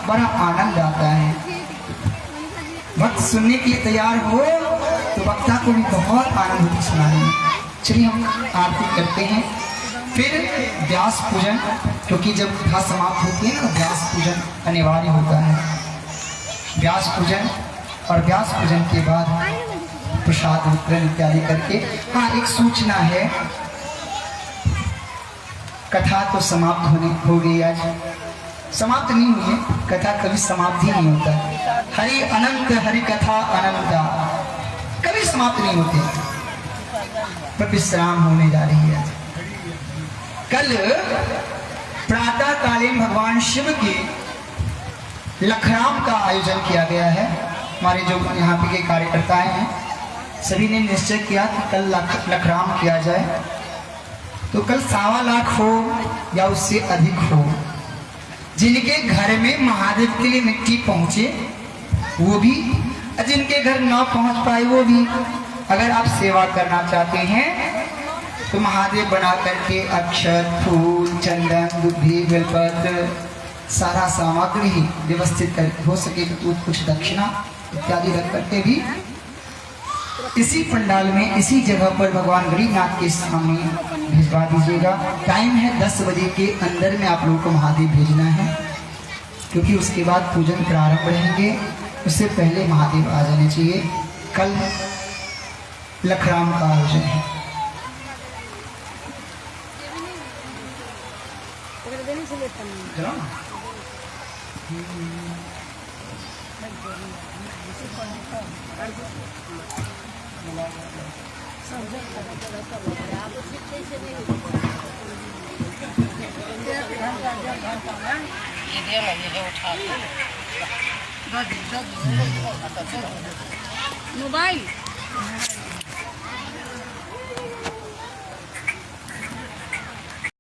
बड़ा आनंद आता है। भक्त सुनने के लिए तैयार हो तो वक्ता को भी बहुत आनंद होता सुनाने में। चलिए हम आरती करते हैं, फिर व्यास पूजन, क्योंकि जब कथा समाप्त होती है ना, व्यास पूजन अनिवार्य होता है। व्यास पूजन और व्यास पूजन के बाद प्रसाद वितरण इत्यादि करके। हाँ, एक सूचना है, कथा तो समाप्त हो गई आज, समाप्त नहीं हुई है, कथा कभी समाप्त ही नहीं होता। हरि अनंत, हरि कथा अनंता, कभी समाप्त नहीं होते। पर विश्राम होने जा रही है। कल प्रातः कालीन भगवान शिव के लखराम का आयोजन किया गया है। हमारे जो यहाँ पे के कार्यकर्ता हैं सभी ने निश्चय किया कि कल लखराम किया जाए। तो कल 1.25 लाख हो या उससे अधिक हो, जिनके घर में महादेव के लिए मिट्टी पहुंचे वो भी, जिनके घर ना पहुंच पाए वो भी। अगर आप सेवा करना चाहते हैं तो महादेव बना करके अक्षत, फूल, चंदन, दुभी, बेलपत्र सारा सामग्री ही व्यवस्थित कर, हो सके तो कुछ दक्षिणा इत्यादि रख करके भी इसी पंडाल में, इसी जगह पर भगवान गरीबनाथ के सामने भिजवा दीजिएगा। टाइम है 10 बजे के अंदर में आप लोगों को महादेव भेजना है, क्योंकि उसके बाद पूजन प्रारंभ रहेंगे। उससे पहले महादेव आ जाने चाहिए। कल लखराम का आयोजन है। मोबाइल